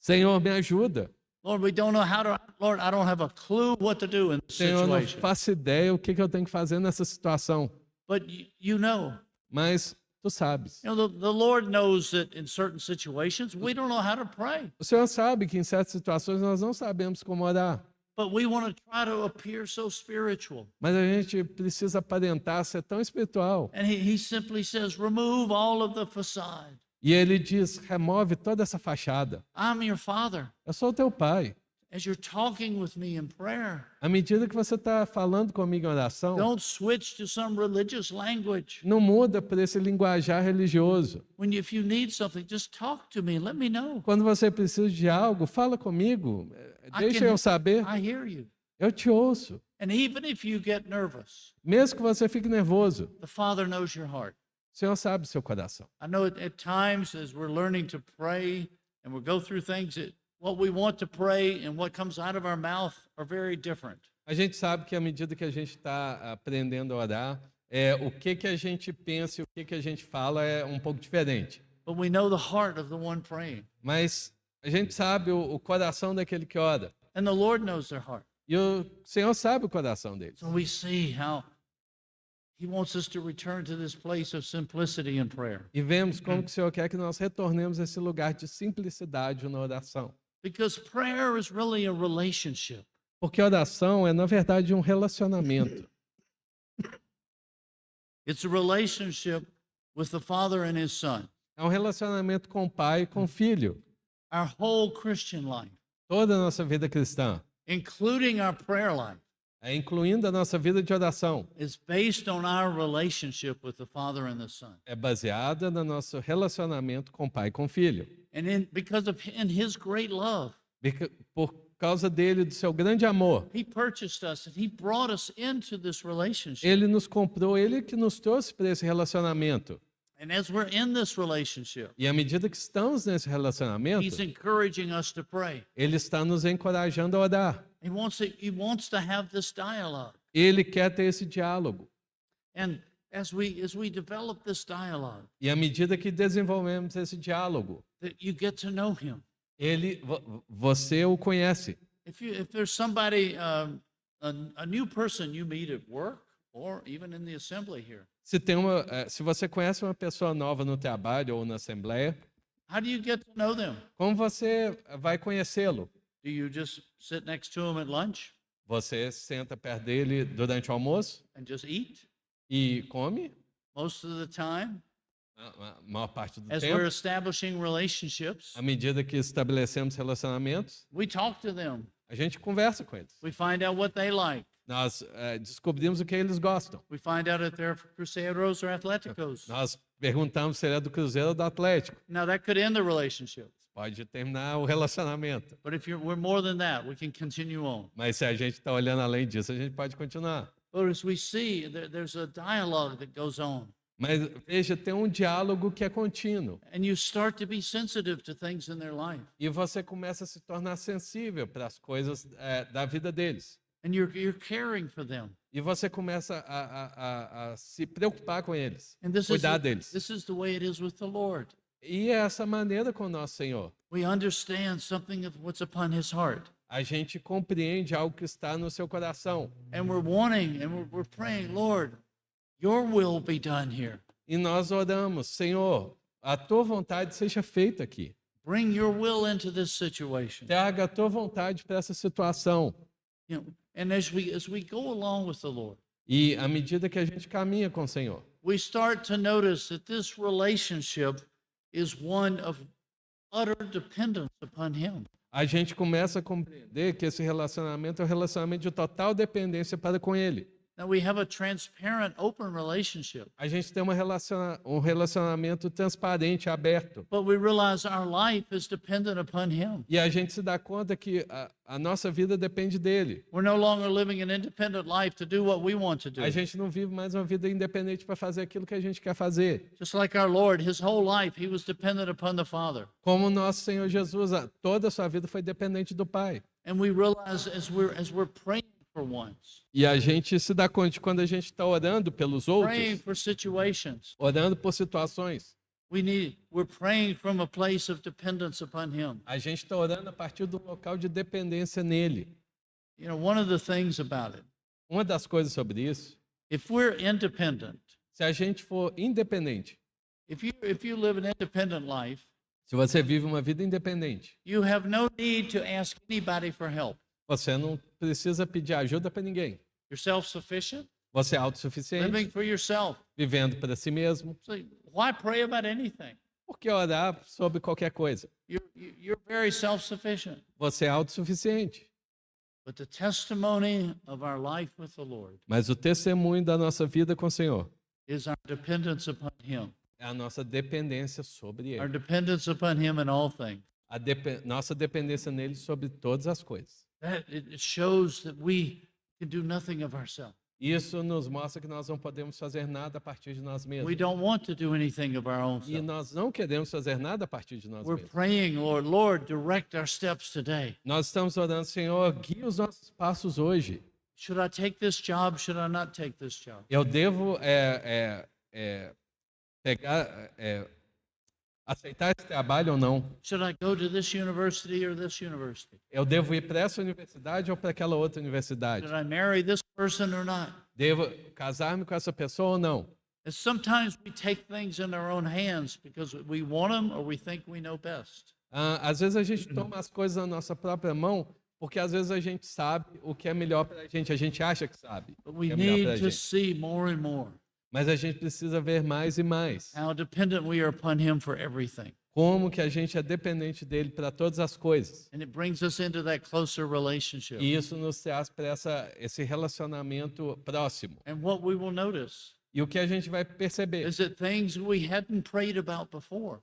Senhor, me ajuda. Lord, we don't know how to. Lord, I don't have a clue what to do in this Senhor, eu não situation. faço ideia o que eu tenho que fazer nessa situação. But you know. Mas tu sabes. You know, the Lord knows that in certain situations we don't know how to pray. O Senhor sabe que em certas situações nós não sabemos como orar. But we want to try to appear so spiritual. Mas a gente precisa aparentar ser tão espiritual. And he simply says, remove all of the facade. E ele diz, remove toda essa fachada. I'm your father. Eu sou o teu pai. As you're talking with me in prayer, À medida que você está falando comigo em oração, don't switch to some religious language. não muda para esse linguajar religioso. If you need something, just talk to me. Let me know. Quando você precisa de algo, fala comigo. Deixa eu saber. I hear you. Eu te ouço. And even if you get nervous, Mesmo que você fique nervoso, the Father knows your heart. o Senhor sabe o seu coração. I know at times as we're learning to pray and we go through things, what we want to pray and what comes out of our mouth are very different. A gente sabe que à medida que a gente está aprendendo a orar, o que a gente pensa e o que a gente fala é um pouco diferente. But we know the heart of the one praying. Mas a gente sabe o coração daquele que ora. And the Lord knows their heart. E o Senhor sabe o coração deles. So we see how He wants us to return to this place of simplicity in prayer. E vemos como que o Senhor quer que nós retornemos a esse lugar de simplicidade na oração. Because prayer is really a relationship. Porque oração é, na verdade, um relacionamento. It's a relationship with the Father and His Son. É um relacionamento com o pai e com o filho. Our whole Christian life, Toda a nossa vida cristã, including our prayer life, incluindo a nossa vida de oração, is based on our relationship with the Father and the Son. é baseada no nosso relacionamento com o pai e com o filho. And because of in His great love, Por causa dele, do seu grande amor, He purchased us and He brought us into this relationship. ele nos comprou, ele que nos trouxe para esse relacionamento. And as we're in this relationship, E à medida que estamos nesse relacionamento, He's encouraging us to pray. ele está nos encorajando a orar. He wants to have this dialogue. Ele quer ter esse diálogo. And as we develop this dialogue, E à medida que desenvolvemos esse diálogo, that you get to know Him. Você o conhece. If there's somebody, a new person you meet at work or even in the assembly here, Se você conhece uma pessoa nova no trabalho ou na assembleia, how do you get to know them? como você vai conhecê-lo? Do you just sit next to him at lunch Você senta perto dele durante o almoço and just eat e come most of the time? a maior parte do As tempo. we're establishing relationships, À medida que estabelecemos relacionamentos, we talk to them. a gente conversa com eles. We find out what they like. Nós descobrimos o que eles gostam. We find out if they're Crusaders or Atléticos. Nós perguntamos se ele é do Cruzeiro ou do Atlético. Now that could end the relationship. Pode terminar o relacionamento. But if we're more than that, we can continue on. Mas se a gente está olhando além disso, a gente pode continuar. But as we see, there's a dialogue that goes on. Mas veja, tem um diálogo que é contínuo. And you start to be sensitive to things in their life. E você começa a se tornar sensível para as coisas da vida deles. And you're caring for them. E você começa a se preocupar com eles, And cuidar deles. this is the way it is with the Lord. E é essa maneira com o nosso Senhor. We understand something of what's upon His heart. A gente compreende algo que está no seu coração. And we're wanting and we're praying, Lord, your will be done here. E nós oramos, Senhor, a tua vontade seja feita aqui. Bring your will into this situation. Traga a tua vontade para essa situação. You know, and as we go along with the Lord, E à medida que a gente caminha com o Senhor, we start to notice that this relationship is one of utter dependence upon Him. a gente começa a compreender que esse relacionamento é um relacionamento de total dependência para com Ele. Now we have a transparent, open relationship, A gente tem um relacionamento transparente, aberto. but we realize our life is dependent upon Him. E a gente se dá conta que a nossa vida depende dele. We're no longer living an independent life to do what we want to do. A gente não vive mais uma vida independente para fazer aquilo que a gente quer fazer. Just like our Lord, His whole life, He was dependent upon the Father. Como o nosso Senhor Jesus, toda a sua vida foi dependente do Pai. And we realize as we're praying for ones, E a gente se dá conta de quando a gente está orando pelos praying outros, for situations, orando por situações, we're praying from a place of dependence upon Him. a gente está orando a partir do local de dependência nele. You know, one of the things about it, Uma das coisas sobre isso, if we're independent, se a gente for independente, if you live an independent life, se você vive uma vida independente, you have no need to ask anybody for help. você não precisa pedir ajuda para ninguém. You're self-sufficient, Você é autossuficiente, living for yourself. vivendo para si mesmo. So why pray about anything? Por que orar sobre qualquer coisa? You're very self-sufficient. Você é autossuficiente. But the testimony of our life with the Lord Mas o testemunho da nossa vida com o Senhor is our dependence upon Him, é a nossa dependência sobre our Ele. dependence upon Him in all things. Nossa dependência nele sobre todas as coisas. That it shows that we can do nothing of ourselves. Isso nos mostra que nós não podemos fazer nada a partir de nós We mesmos. don't want to do anything of our own E self. nós não queremos fazer nada a partir de nós We're mesmos. praying, Lord, direct our steps today. Nós estamos orando, Senhor, guia os nossos passos hoje. Should I take this job? Should I not take this job? Eu devo aceitar esse trabalho ou não? Should I go to this university or this university? Eu devo ir para essa universidade ou para aquela outra universidade? Should I marry this person or not? Devo casar-me com essa pessoa ou não? And sometimes we take things in our own hands because we want them or we think we know best. Às vezes a gente toma as coisas na nossa própria mão, porque às vezes a gente sabe o que é melhor para a gente acha que sabe But o we que é melhor para a need to gente. see more and more Mas a gente precisa ver mais e mais. how dependent we are upon Him for everything. Como que a gente é dependente dele para todas as coisas. And it brings us into that closer relationship. E isso nos traz para esse relacionamento próximo. And what we will notice E o que a gente vai perceber? is that things we hadn't prayed about before,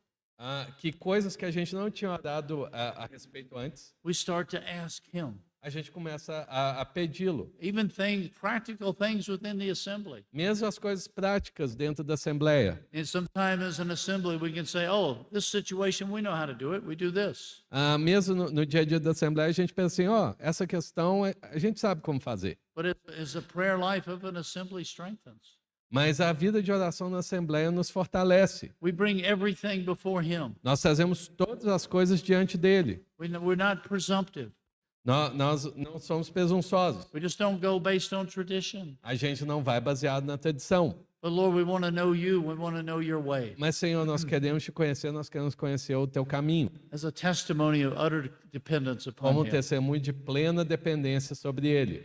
Que coisas que a gente não tinha dado a respeito antes, we start to ask Him. a gente começa a pedi-lo. Even things, practical things within the assembly. Mesmo as coisas práticas dentro da Assembleia. And sometimes as an assembly, we can say, oh, this situation, we know how to do it. We do this. Mesmo no dia a dia da Assembleia, a gente pensa assim, essa questão a gente sabe como fazer. But as the prayer life of an assembly strengthens, Mas a vida de oração na Assembleia nos fortalece. we bring everything before Him. Nós trazemos todas as coisas diante dele. We're not presumptive. Nós não somos presunçosos. We just don't go based on tradition. A gente não vai baseado na tradição. But Lord, we want to know You. We want to know Your way. Mas, Senhor, nós queremos te conhecer, nós queremos conhecer o teu caminho. As a testimony of utter dependence Como upon Him. testemunho de plena dependência sobre ele.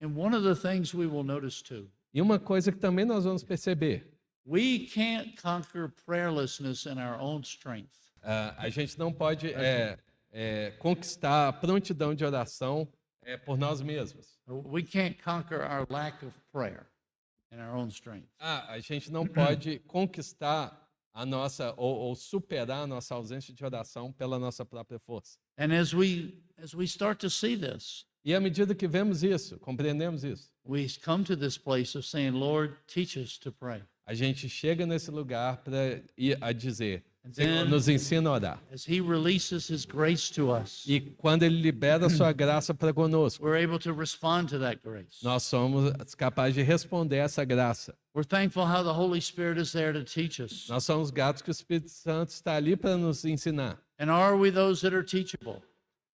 And one of the things we will notice too, E uma coisa que também nós vamos perceber, we can't conquer prayerlessness in our own strength. a gente não pode conquistar a prontidão de oração por nós mesmos. We can't conquer our lack of prayer in our own strength. A gente não pode conquistar a nossa ou superar a nossa ausência de oração pela nossa própria força. And as we start to see this, E à medida que vemos isso, compreendemos isso, we come to this place of saying, Lord, teach us to pray. a gente chega nesse lugar para ir a dizer, And Senhor, then, nos ensina a orar. as He releases His grace to us, E quando ele libera a sua graça para conosco, we're able to respond to that grace. nós somos capazes de responder a essa graça. We're thankful how the Holy Spirit is there to teach us. Nós somos gratos que o Espírito Santo está ali para nos ensinar. And are we those that are teachable?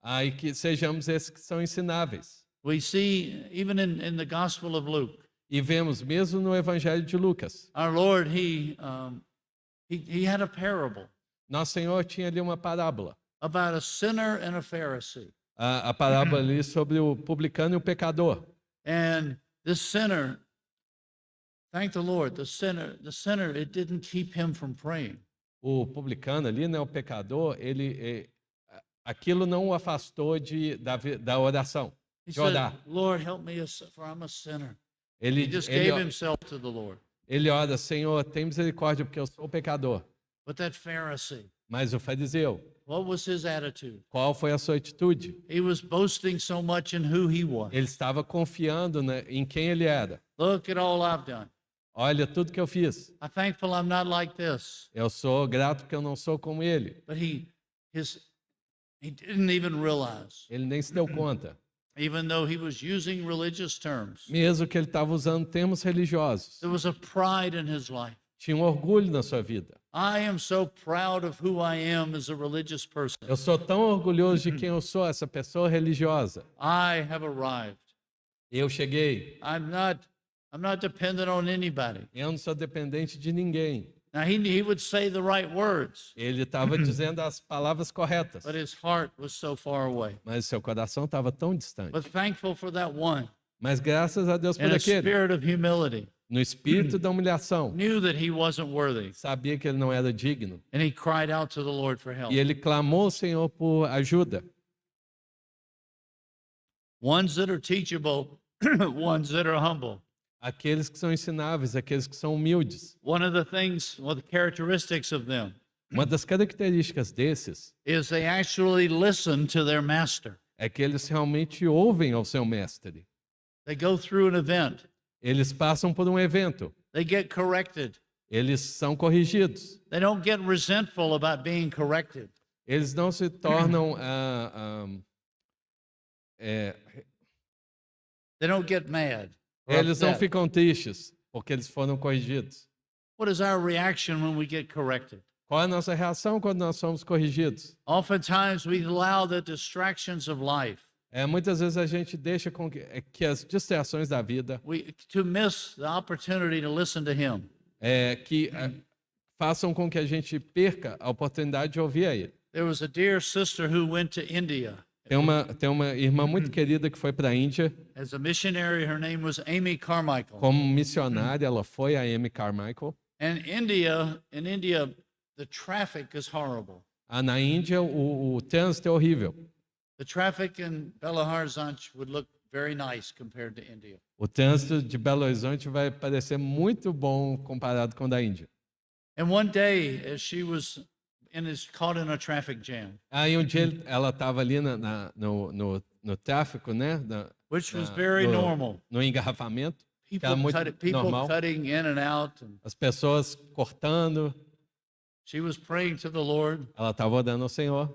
E que sejamos esses que são ensináveis. We see, even in the Gospel of Luke, E vemos mesmo no Evangelho de Lucas, our Lord, He had a parable nosso Senhor tinha ali uma parábola. about a sinner and a Pharisee. A parábola ali sobre o publicano e o pecador. And this sinner, thank the Lord, the sinner, it didn't keep him from praying. O publicano ali, né, o pecador, aquilo não o afastou da oração, He de said, orar. Lord, help me, for I'm a sinner. Ele, He just ele, gave himself to the Lord. ele ora, Senhor, tem misericórdia, porque eu sou pecador. But that Pharisee, Mas o fariseu, what was his attitude? qual foi a sua atitude? He was boasting so much in who he was. Ele estava confiando, né, em quem ele era. Look at all I've done. Olha tudo que eu fiz. I'm thankful I'm not like this. Eu sou grato porque eu não sou como ele. But he didn't even realize, Ele nem se deu conta. even though he was using religious terms, Mesmo que ele estava usando termos religiosos. there was a pride in his life. Tinha um orgulho na sua vida. I am so proud of who I am as a religious person. Eu sou tão orgulhoso de quem eu sou, essa pessoa religiosa. I have arrived. Eu cheguei. I'm not dependent on anybody. Eu não sou dependente de ninguém. Now he would say the right words, Ele estava dizendo as palavras corretas, but his heart was so far away. mas seu coração estava tão distante. But thankful for that one, Mas graças a Deus por in a aquele, spirit of humility, no espírito da humilhação, knew that he wasn't worthy, sabia que ele não era digno. and he cried out to the Lord for help. E ele clamou ao Senhor por ajuda. Ones that are teachable, ones that are humble. Aqueles que são ensináveis, aqueles que são humildes. One of the characteristics of them Uma das características desses is they actually listen to their master. é que eles realmente ouvem ao seu mestre. They go through an event, Eles passam por um evento, they get corrected. eles são corrigidos. They don't get resentful about being corrected. Eles não se tornam They don't get mad. or eles não upset. ficam tristes porque eles foram corrigidos. What is our reaction when we get corrected? Qual é a nossa reação quando nós somos corrigidos? Oftentimes we allow the distractions of life Muitas vezes a gente deixa com que as distrações da vida to miss the opportunity to listen to him. Façam com que a gente perca a oportunidade de ouvir a ele. There was a dear sister who went to India Tem uma irmã muito querida que foi para a Índia. as a missionary. Her name was Amy Carmichael. Como missionária, ela foi a Amy Carmichael. And in India, the traffic is horrible. Na Índia, o trânsito é horrível. The traffic in Belo Horizonte would look very nice compared to India. O trânsito de Belo Horizonte vai parecer muito bom comparado com o da Índia. And one day, as she was caught in a traffic jam, Aí um dia ela estava ali no tráfico, né? which was very normal. No engarrafamento. People, Era muito people normal. cutting in and out. And As pessoas cortando. she was praying to the Lord. Ela estava orando ao Senhor.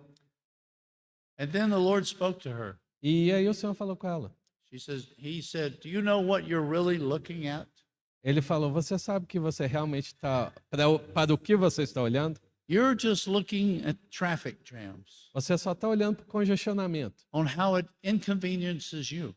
And then the Lord spoke to her. E aí o Senhor falou com ela. He said, do you know what you're really looking at? Ele falou: você sabe que você realmente está. Para o que você está olhando? You're just looking at traffic jams, Você só está olhando para o congestionamento. on how it inconveniences you.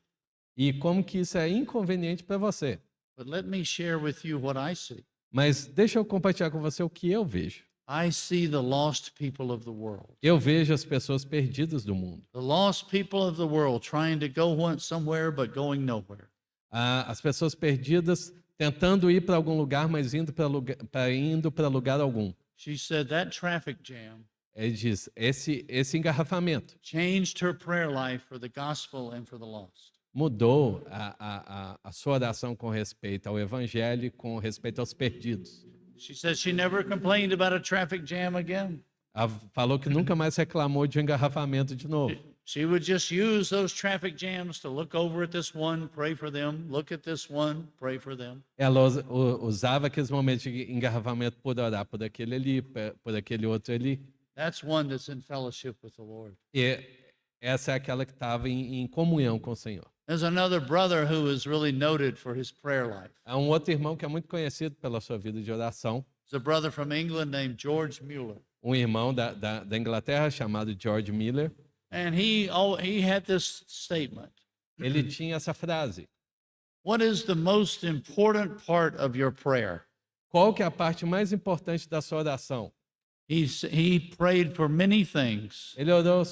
E como que isso é inconveniente para você. But let me share with you what I see. Mas deixa eu compartilhar com você o que eu vejo. I see the lost people of the world. Eu vejo as pessoas perdidas do mundo. The lost people of the world trying to go somewhere but going nowhere. As pessoas perdidas tentando ir para algum lugar, mas indo para lugar algum. She said that traffic jam Ele diz: esse engarrafamento changed her prayer life for the gospel and for the lost. mudou a sua oração com respeito ao evangelho e com respeito aos perdidos. She said she never complained about a traffic jam again. Ela falou que nunca mais reclamou de um engarrafamento de novo. She would just use those traffic jams to look over at this one, pray for them, look at this one, pray for them. Ela usava aqueles momentos de engarrafamento por orar por aquele ali, por aquele outro ali. That's one that's in fellowship with the Lord. E essa é aquela que estava em comunhão com o Senhor. There's another brother who is really noted for his prayer life. Há um outro irmão que é muito conhecido pela sua vida de oração. There's a brother from England named George Mueller. Um irmão da Inglaterra chamado George Miller. And he had this statement. Ele tinha essa frase: What is the most important part of your prayer? qual que é a parte mais importante da sua oração? He prayed for many things. Ele orou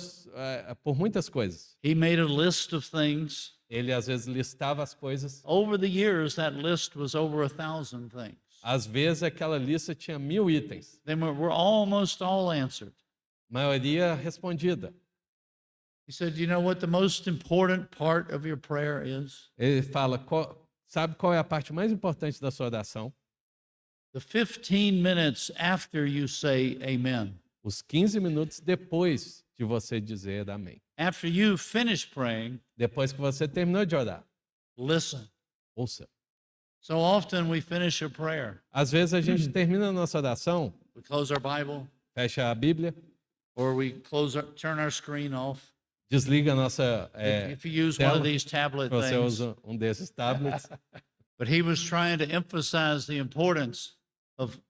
por muitas coisas. He made a list of things. Ele às vezes listava as coisas. Over the years, that list was over 1,000 things. Às vezes aquela lista tinha 1000 itens. They were almost all answered. Maioria respondida. He said, "You know what the most important part of your prayer is? Ele fala, sabe qual é a parte mais importante da sua oração? The 15 minutes after you say amen. Os 15 minutos depois de você dizer amém. After you finish praying, Depois que você terminou de orar, listen." ouça. So often we finish a prayer, Às vezes a gente termina a nossa oração, we close our Bible, fecha a Bíblia, or we turn our screen off. desliga a nossa If you use one tela, of these tablet você things. usa um desses tablets. But he was trying to emphasize the importance of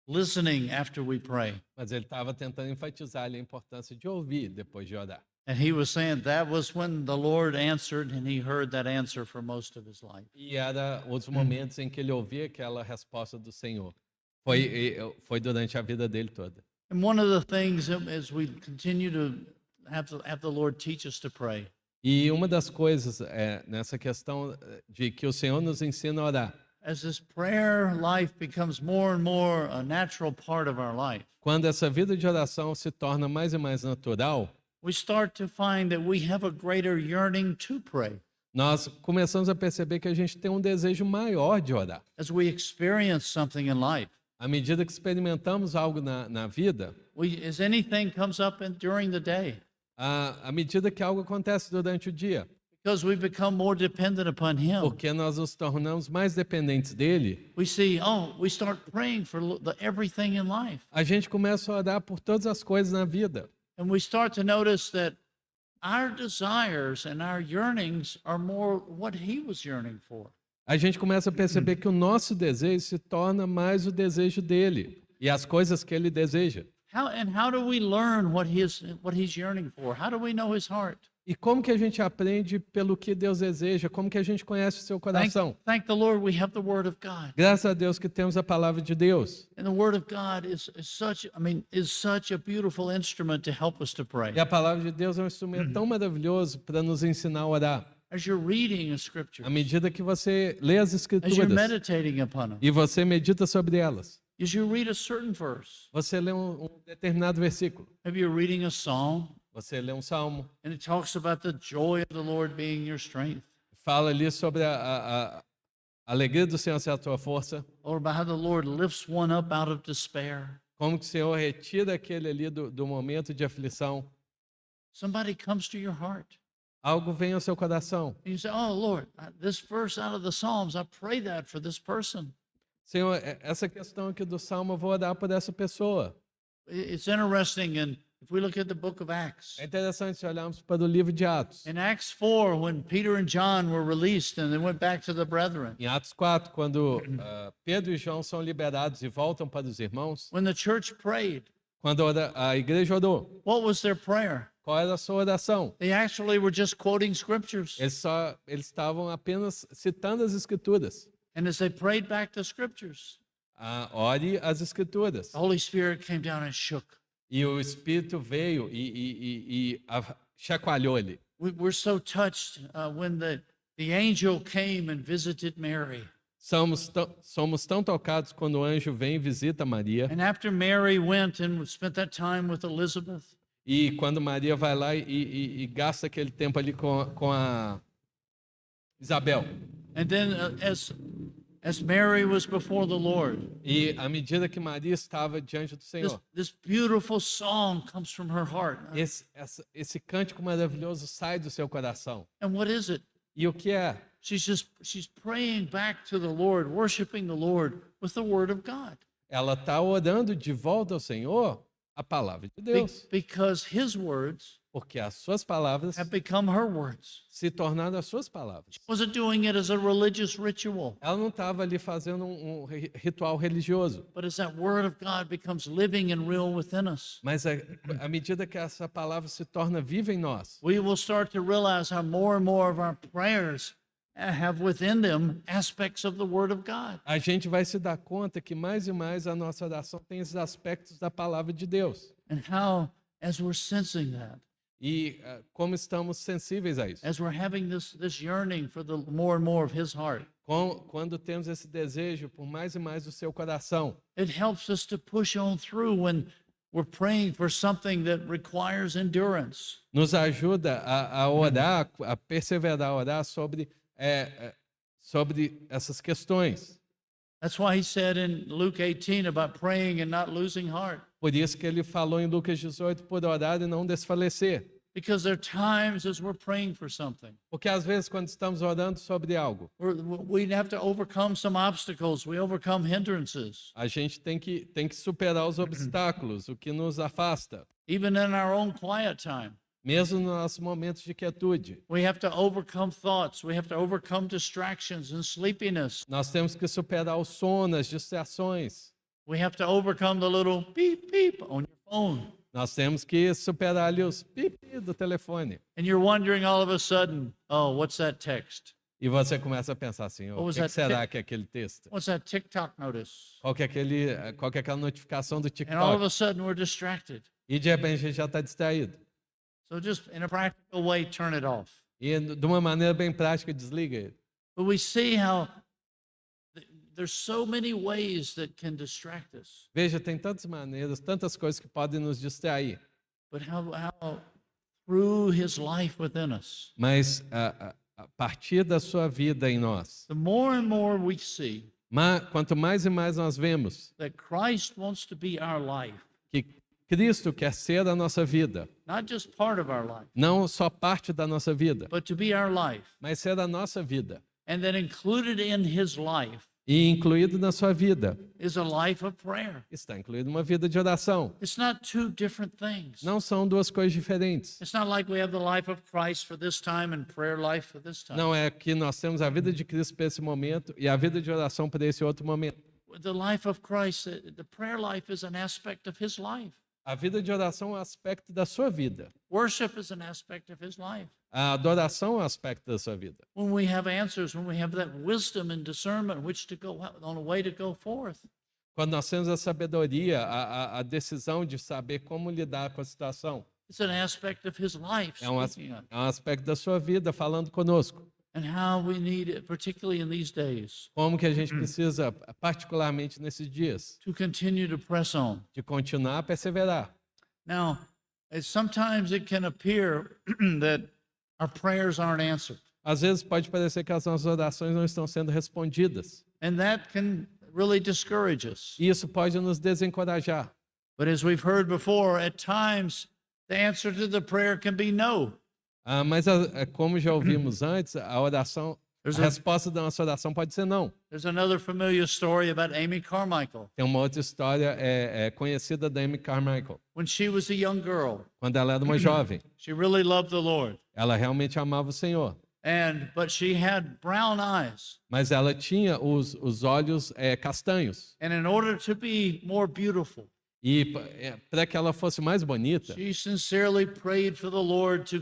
listening after we pray. Mas ele estava tentando enfatizar ali a importância de ouvir depois de orar. And he was saying that was when the Lord answered, and he heard that answer for most of his life. E era os momentos em que ele ouvia aquela resposta do Senhor. Foi durante a vida dele toda. And one of the things as we continue to have the Lord teach us to pray, E uma das coisas nessa questão de que o Senhor nos ensina a orar, as this prayer life becomes more and more a natural part of our life, quando essa vida de oração se torna mais e mais natural, we start to find that we have a greater yearning to pray. nós começamos a perceber que a gente tem um desejo maior de orar. As we experience something in life, À medida que experimentamos algo na vida, as anything comes up during the day, à medida que algo acontece durante o dia, because we become more dependent upon Him, porque nós nos tornamos mais dependentes dele, we start praying for everything in life. a gente começa a orar por todas as coisas na vida. And we start to notice that our desires and our yearnings are more what He was yearning for. A gente começa a perceber que o nosso desejo se torna mais o desejo dele e as coisas que ele deseja. How do we learn what He's yearning for? How do we know His heart? E como que a gente aprende pelo que Deus deseja? Como que a gente conhece o seu coração? Thank the Lord we have the Word of God. Graças a Deus que temos a palavra de Deus. And the Word of God is such a beautiful instrument to help us to pray. E a palavra de Deus é um instrumento tão maravilhoso para nos ensinar a orar. As you're reading a scripture, À medida que você lê as as you're escrituras meditating upon them, e você medita sobre elas, as you read a certain verse, você lê um determinado versículo, maybe you're reading a psalm, você lê um salmo, and it talks about the joy of the Lord being your strength, fala ali sobre a alegria do Senhor ser a tua força, or about how the Lord lifts one up out of despair. como que o Senhor retira aquele ali do momento de aflição. Somebody comes to your heart, Algo vem ao seu coração. and you say, "Oh Lord, this verse out of the Psalms, I pray that for this person." Senhor, essa questão aqui do salmo, eu vou orar por essa pessoa. It's interesting, and if we look at the book of Acts, É interessante se olharmos para o livro de Atos. in Acts 4, when Peter and John were released and they went back to the brethren, Em Atos 4, quando Pedro e João são liberados e voltam para os irmãos, when the church prayed, quando a igreja orou, what was their prayer? qual era a sua oração? They actually were just quoting scriptures. Eles estavam apenas citando as escrituras. And as they prayed back the scriptures, Ore as escrituras. the Holy Spirit came down and shook. E o Espírito veio e chacoalhou ele. We're so touched when the angel came and visited Mary. Somos tão tocados quando o anjo vem e visita Maria. And after Mary went and spent that time with Elizabeth, E quando Maria vai lá e gasta aquele tempo ali com a Isabel. and then as Mary was before the Lord, E à medida que Maria estava diante do Senhor, this beautiful song comes from her heart. esse cântico maravilhoso sai do seu coração. And what is it? E o que é? She's praying back to the Lord, worshiping the Lord with the word of God. Ela está orando de volta ao Senhor a palavra de Deus. Because his words Porque as suas palavras have become her words. se tornaram as suas palavras. Wasn't doing it as a religious ritual, Ela não estava ali fazendo um ritual religioso. but as that word of God becomes living and real within us, Mas à medida que essa palavra se torna viva em nós, we will start to realize how more and more of our prayers have within them aspects of the word of God. a gente vai se dar conta que mais e mais a nossa oração tem esses aspectos da palavra de Deus. And how, as we're sensing that, E como estamos sensíveis a isso. as we're having this yearning for the more and more of his heart, Quando temos esse desejo por mais e mais do seu coração, it helps us to push on through when we're praying for something that requires endurance. Nos ajuda a orar, a perseverar, a orar sobre essas questões. That's why he said in Luke 18 about praying and not losing heart. Por isso que ele falou em Lucas 18, por orar e não desfalecer. Because there are times as we're praying for something, Porque às vezes quando estamos orando sobre algo, we have to overcome some obstacles. We overcome hindrances. a gente tem que superar os obstáculos, o que nos afasta. Even in our own quiet time, Mesmo nos nossos momentos de quietude. we have to overcome thoughts. We have to overcome distractions and sleepiness. Nós temos que superar o sono, as distrações. We have to overcome the little beep, beep on your phone. Nós temos que superar ali os pipi do telefone. And you're wondering all of a sudden, oh, what's that text? E você começa a pensar assim, What o was que that será que é aquele texto? What's that TikTok notice? Qual que é aquela notificação do And all of a TikTok? sudden we're distracted. E de repente a gente já está distraído. So just in a practical way, turn it off. E de uma maneira bem prática, desliga ele. But we see how there's so many ways that can distract us. Veja, tem tantas maneiras, tantas coisas que podem nos distrair. But how through his life within us, Mas a partir da sua vida em nós, the more and more we see quanto mais e mais nós vemos that Christ wants to be our life, que Cristo quer ser a nossa vida, not just part of our life, não só parte da nossa vida, but to be our life. mas ser a nossa vida. And that included in his life E incluído na sua vida, is a life of prayer. está incluído uma vida de oração. It's not two different things. Não são duas coisas diferentes. It's not like we have the life of Christ for this time and prayer life for this time. Não é que nós temos a vida de Cristo para esse momento e a vida de oração para esse outro momento. The life of Christ, the prayer life is an aspect of his life. A vida de oração é um aspecto da sua vida. Worship is an aspect of his life. A adoração é um aspecto da sua vida. When we have answers, when we have that wisdom and discernment which to go on a way to go forth. Quando nós temos a sabedoria, a decisão de saber como lidar com a situação, It's an aspect of his life. é um speaking of. aspecto da sua vida falando conosco. And how we need it, particularly in these days, Como que a gente precisa, particularmente nesses dias, to continue to press on. de continuar a perseverar. Now, sometimes it can appear that our prayers aren't answered. Às vezes pode parecer que as nossas orações não estão sendo respondidas. And that can really discourage us. E isso pode nos desencorajar. But as we've heard before, at times the answer to the prayer can be no. Mas como já ouvimos antes, a resposta da nossa oração pode ser não. There's another familiar story about Amy Carmichael. Tem uma outra história conhecida da Amy Carmichael. When she was a young girl, Quando ela era uma jovem, she really loved the Lord. ela realmente amava o Senhor. But she had brown eyes. Mas ela tinha os olhos castanhos. And in order to be more beautiful, E para que ela fosse mais bonita, she sincerely prayed for the Lord to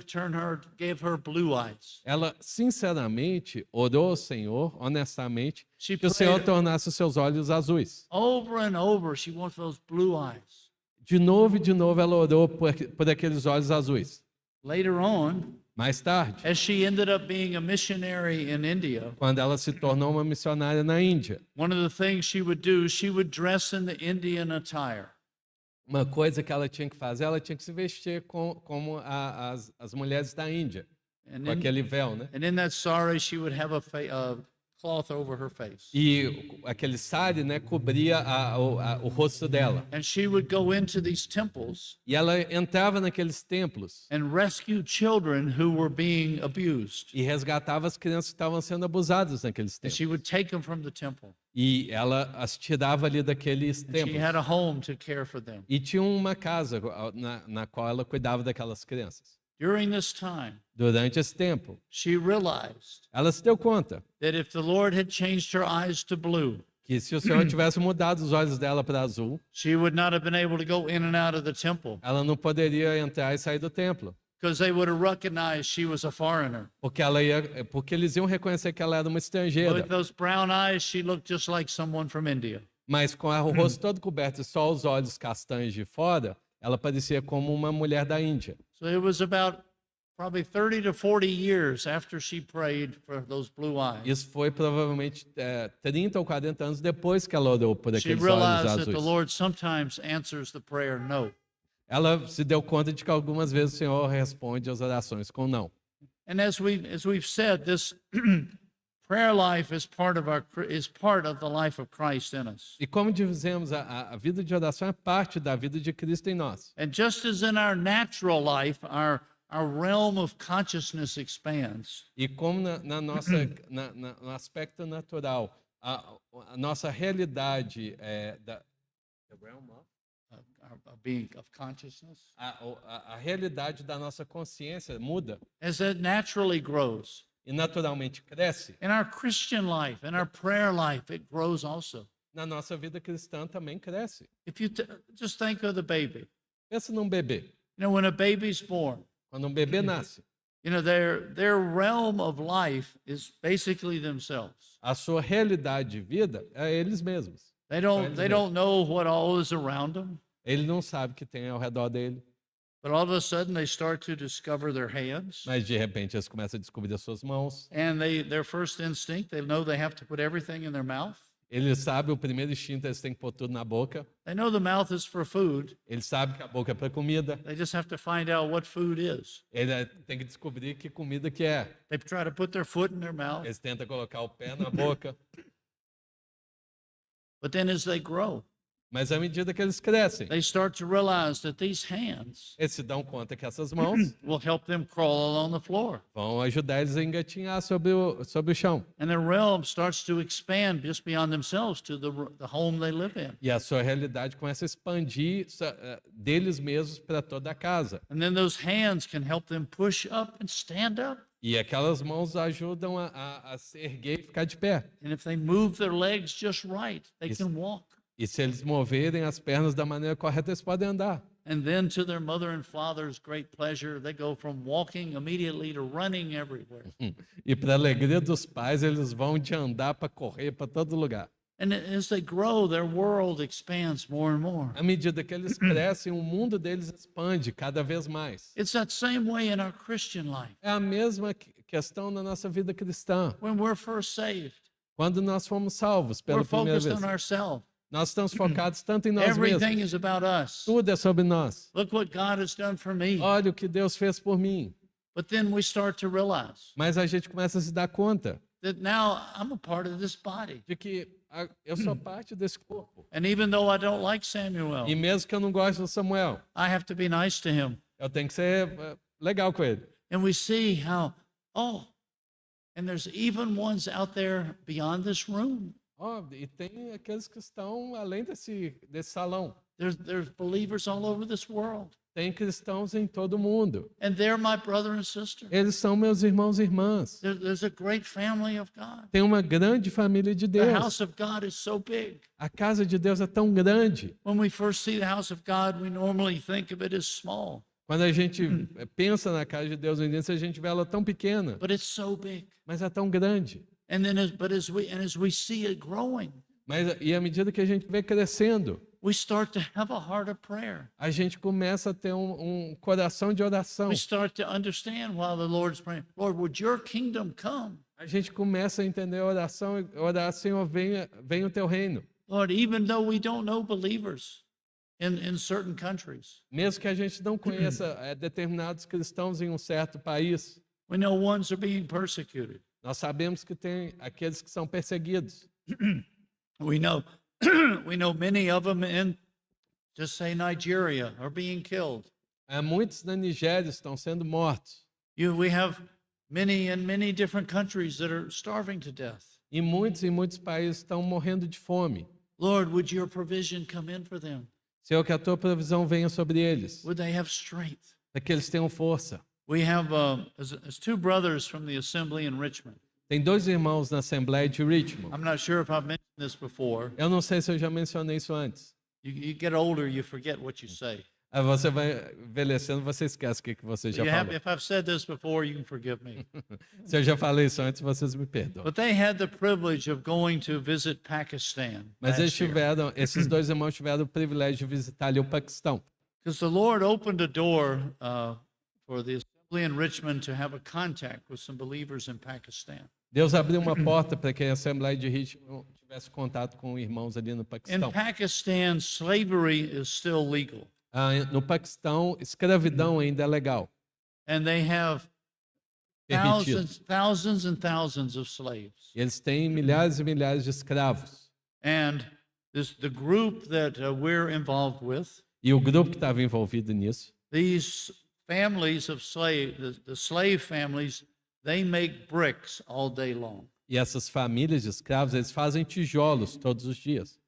give her blue eyes. ela sinceramente orou ao Senhor, honestamente, She que o Senhor prayed tornasse os seus olhos azuis. over and over. She wants those blue eyes. De novo e de novo ela orou por aqueles olhos azuis. Later on, Mais tarde, as she ended up being a missionary in India, quando ela se tornou uma missionária na Índia, one of the things she would do, she would dress in the Indian attire. uma coisa que ela tinha que fazer, ela tinha que se vestir como as mulheres da Índia, And com aquele véu, né? in that sari, she would have a cloth over her face. E aquele sari, né, cobria o rosto dela. And she would go into these temples E ela entrava naqueles templos and rescue children who were being abused. e resgatava as crianças que estavam sendo abusadas naqueles And templos. she would take them from the temple. E ela as tirava ali daqueles And she templos. had a home to care for them. E tinha uma casa na qual ela cuidava daquelas crianças. During this time, Durante esse tempo, she realized ela se deu conta that if the Lord had changed her eyes to blue, que se o Senhor tivesse mudado os olhos dela para azul, she would not have been able to go in and out of the temple ela não poderia entrar e sair do templo, because they would have recognized she was a foreigner. porque eles iam reconhecer que ela era uma estrangeira. With those brown eyes, she looked just like someone from India. Mas com o rosto todo coberto e só os olhos castanhos de fora, ela parecia como uma mulher da Índia. So it was about probably 30 to 40 years after she prayed for those blue eyes. Isso foi provavelmente 30 ou 40 anos depois que ela orou por She aqueles olhos realized that the azuis. Lord sometimes answers the prayer no. Ela se deu conta de que algumas vezes o Senhor responde às orações com não. And as we've said, this prayer life is part of the life of Christ in us. E como dizemos, a vida de oração é parte da vida de Cristo em nós. And just as in our natural life, our realm of consciousness expands. E como na nossa, no aspecto natural, a nossa realidade the realm of? Our being of consciousness, a realidade da nossa consciência muda as it naturally grows. e naturalmente cresce, In our Christian life, in our prayer life, it grows also. na nossa vida cristã também cresce. If you just think of the baby, Pensa num bebê. when a baby's born, Quando um bebê nasce, their realm of life is basically themselves. a sua realidade de vida é eles mesmos. They don't know what all is around them, Ele não sabe o que tem ao redor dele, but all of a sudden they start to discover their hands. mas de repente eles começam a descobrir as suas mãos. And their first instinct, they know they have to put everything in their mouth. Eles sabem o primeiro instinto, eles têm que pôr tudo na boca. They know the mouth is for food. Eles sabem que a boca é para comida. They just have to find out what food is. Ele tem que descobrir que comida que é. They try to put their foot in their mouth. Eles tentam colocar o pé na boca. But then as they grow, Mas à medida que eles crescem, they start to realize that these hands eles se dão conta que essas mãos will help them crawl along the floor. vão ajudar eles a engatinhar sobre o chão. And their realm starts to expand just beyond themselves to the home they live in. E a sua realidade começa a expandir deles mesmos para toda a casa. And then those hands can help them push up and stand up. E aquelas mãos ajudam a se erguer e ficar de pé. And if they move their legs just right, they Yes. can walk. E se eles moverem as pernas da maneira correta, eles podem andar. And then, to their mother and father's great pleasure, they go from walking immediately to running everywhere. E para a alegria dos pais, eles vão de andar para correr para todo lugar. And as they grow, their world expands more and more. À medida que eles crescem, o mundo deles expande cada vez mais. It's that same way in our Christian life. É a mesma questão na nossa vida cristã. When we're first saved, Quando nós fomos salvos pela we're primeira focused vez, on ourselves. nós estamos focados tanto em nós Everything mesmos. is about us. Tudo é sobre nós. Look what God has done for me. Olha o que Deus fez por mim. But then we start to realize Mas a gente começa a se dar conta that now I'm a part of this body. de que eu sou parte desse corpo. And even though I don't like Samuel, E mesmo que eu não goste do Samuel, I have to be nice to him. eu tenho que ser legal com ele. And we see how, and there's even ones out there beyond this room. E tem aqueles que estão além desse salão. There's believers all over this world. Tem cristãos em todo mundo. And they're my brother and sister. Eles são meus irmãos e irmãs. There's a great family of God. Tem uma grande família de The Deus. house of God is so big. A casa de Deus é tão grande. When we first see the house of God, we normally think of it as small, Quando a gente pensa na casa de Deus no início, a gente vê ela tão pequena, but it's so big. mas é tão grande. And then, as we see it growing, E à medida que a gente vê crescendo, we start to have a heart of prayer. a gente começa a ter um coração de oração. We start to understand while the Lord's praying, Lord, would your kingdom come? A gente começa a entender a oração e orar, Senhor, venha o teu reino. Lord, even though we don't know believers in certain countries, Mesmo que a gente não conheça determinados cristãos em um certo país, we know ones are being persecuted. nós sabemos que tem aqueles que são perseguidos. We know we know many of them in, just say, Nigeria are being killed. Muitos na Nigéria estão sendo mortos. We have many in many different countries that are starving to death. E muitos em muitos países estão morrendo de fome. Lord, would your provision come in for them? Senhor, que a tua provisão venha sobre eles, Would they have strength? para que eles tenham força. We have as two brothers from the assembly in Richmond. Tem 2 irmãos na Assembleia de Richmond. I'm not sure if I've mentioned this before. Eu não sei se eu já mencionei isso antes. You get older, you forget what you say. Você vai envelhecendo, você esquece o que você já falou. If I've said this before, you can forgive me. Se eu já falei isso antes, vocês me perdoam. But they had the privilege of going to visit Pakistan. Mas esses 2 irmãos tiveram o privilégio de visitar ali o Paquistão. Because the Lord opened a door for the assembly in Richmond to have a contact with some believers in Pakistan. Deus abriu uma porta para que a Assembleia de Richmond tivesse contato com irmãos ali no In Paquistão. Pakistan, slavery is still legal, No Paquistão, escravidão ainda é legal, and they have permitido. thousands and thousands of slaves. Eles têm milhares e milhares de escravos. And the group that we're involved with, E o grupo que estava envolvido nisso, these families of the slave families, they make bricks all day long. e essas famílias de escravos, eles fazem tijolos todos os dias.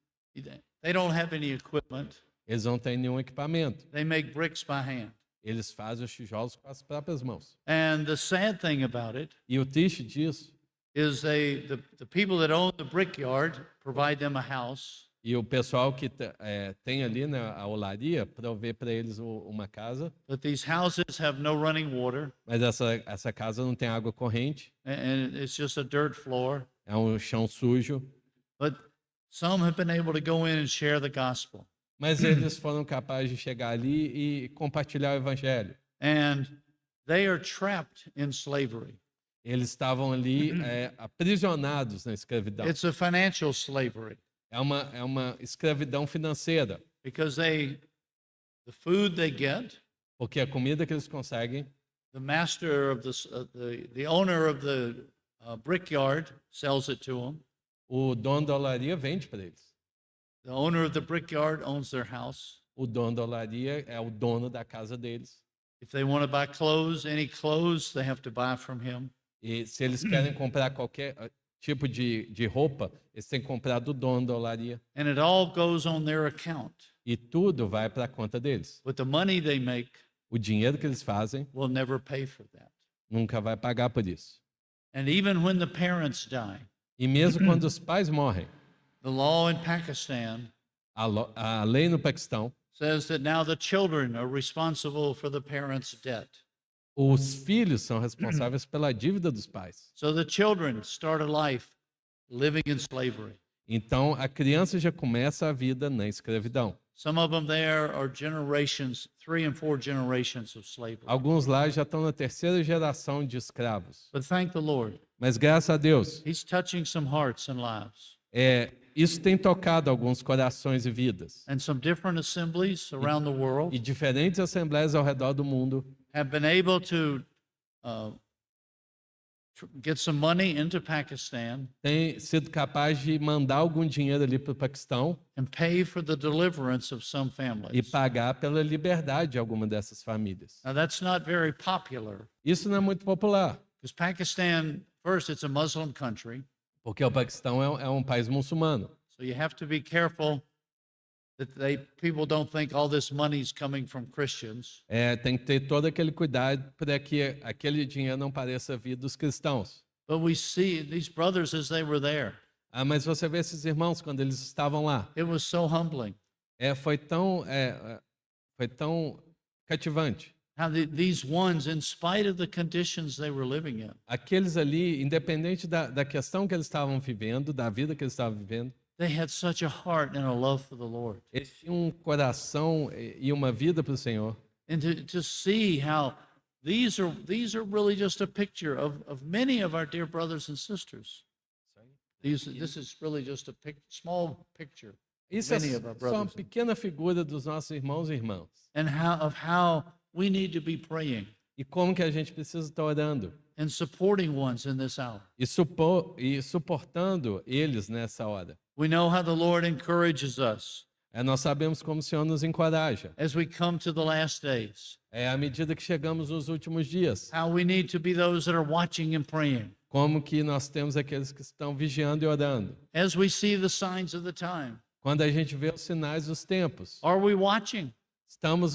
They don't have any equipment. Eles não têm nenhum equipamento. They make bricks by hand. Eles fazem os tijolos com as próprias mãos. And the sad thing about it E o triste disso, is the people that own the brickyard provide them a house, e o pessoal que tem ali, né, a olaria, provê para eles uma casa, but these houses have no running water, mas essa casa não tem água corrente, and it's just a dirt floor. é um chão sujo. But some have been able to go in and share the gospel. Mas eles foram capazes de chegar ali e compartilhar o evangelho. And they are trapped in slavery. Eles estavam ali aprisionados na escravidão. It's a financial slavery É uma escravidão financeira, because the food they get, porque a comida que eles conseguem, the master of the owner of the brickyard sells it to them. o dono da olaria vende para eles. The owner of the brickyard owns their house. O dono da olaria é o dono da casa deles. If they want to buy clothes, any clothes, they have to buy from him. E se eles querem comprar qualquer tipo de roupa, eles têm que comprar do dono da olaria. And it all goes on their account. E tudo vai para a conta deles. But the money they make O dinheiro que eles fazem will never pay for that. nunca vai pagar por isso. And even when the parents die, E mesmo quando os pais morrem, the law in Pakistan a lei no Paquistão, says that now the children are responsible for the parents' debt. os filhos são responsáveis pela dívida dos pais. So the children start a life living in slavery. Então a criança já começa a vida na escravidão. Some of them there are generations, 3 and 4 generations of slavery. Alguns lá já estão na terceira geração de escravos. But thank the Lord, Mas graças a Deus, He's touching some hearts and lives. isso tem tocado alguns corações e vidas. And some different assemblies around the world E diferentes assembleias ao redor do mundo have been able to get some money into Pakistan têm sido capazes de mandar algum dinheiro ali para o Paquistão and pay for the deliverance of some e families. pagar pela liberdade de alguma dessas famílias. Now, that's not very popular Isso não é muito popular, because Pakistan, first, it's a Muslim country. porque o Paquistão é um país muçulmano. So you have to be careful that people don't think all this money is coming from Christians. Tem que ter todo aquele cuidado para que aquele dinheiro não pareça vir dos cristãos. But we see these brothers as they were there. Mas você vê esses irmãos quando eles estavam lá. It was so humbling. Foi tão cativante. How these ones, in spite of the conditions they were living in, Aqueles ali, independente da questão que eles estavam vivendo, da vida que eles estavam vivendo, they had such a heart and a love for the Lord. eles tinham um coração e uma vida para o Senhor. And to see how these are really just a picture of many of our dear brothers and sisters. This is really just a small picture Isso é many of our só uma brothers pequena figura dos nossos irmãos e irmãs. and how we need to be praying E como que a gente precisa estar orando and supporting ones in this hour. e suportando eles nessa hora. We know how the Lord encourages us Nós sabemos como o Senhor nos encoraja. as we come to the last days. À medida que chegamos nos últimos dias, How we need to be those that are watching and praying. como que nós temos aqueles que estão vigiando e orando. As we see the signs of the time. Quando a gente vê os sinais dos tempos, Are we watching? estamos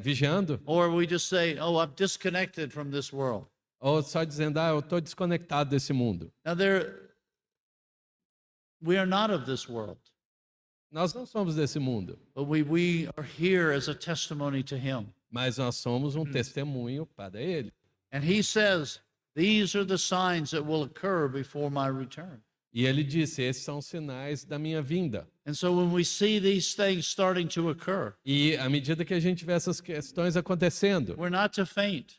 vigiando Or we just say, oh, I'm disconnected from this world. ou só dizendo, eu estou desconectado desse mundo? Now, we are not of this world, Nós não somos desse mundo, but we are here as a testimony to Him. mas nós somos um testemunho para Ele. And He says, these are the signs that will occur before my return. E Ele disse, esses são os sinais da minha vinda. And so when we see these things starting to occur, E à medida que a gente vê essas questões acontecendo, we're not to faint.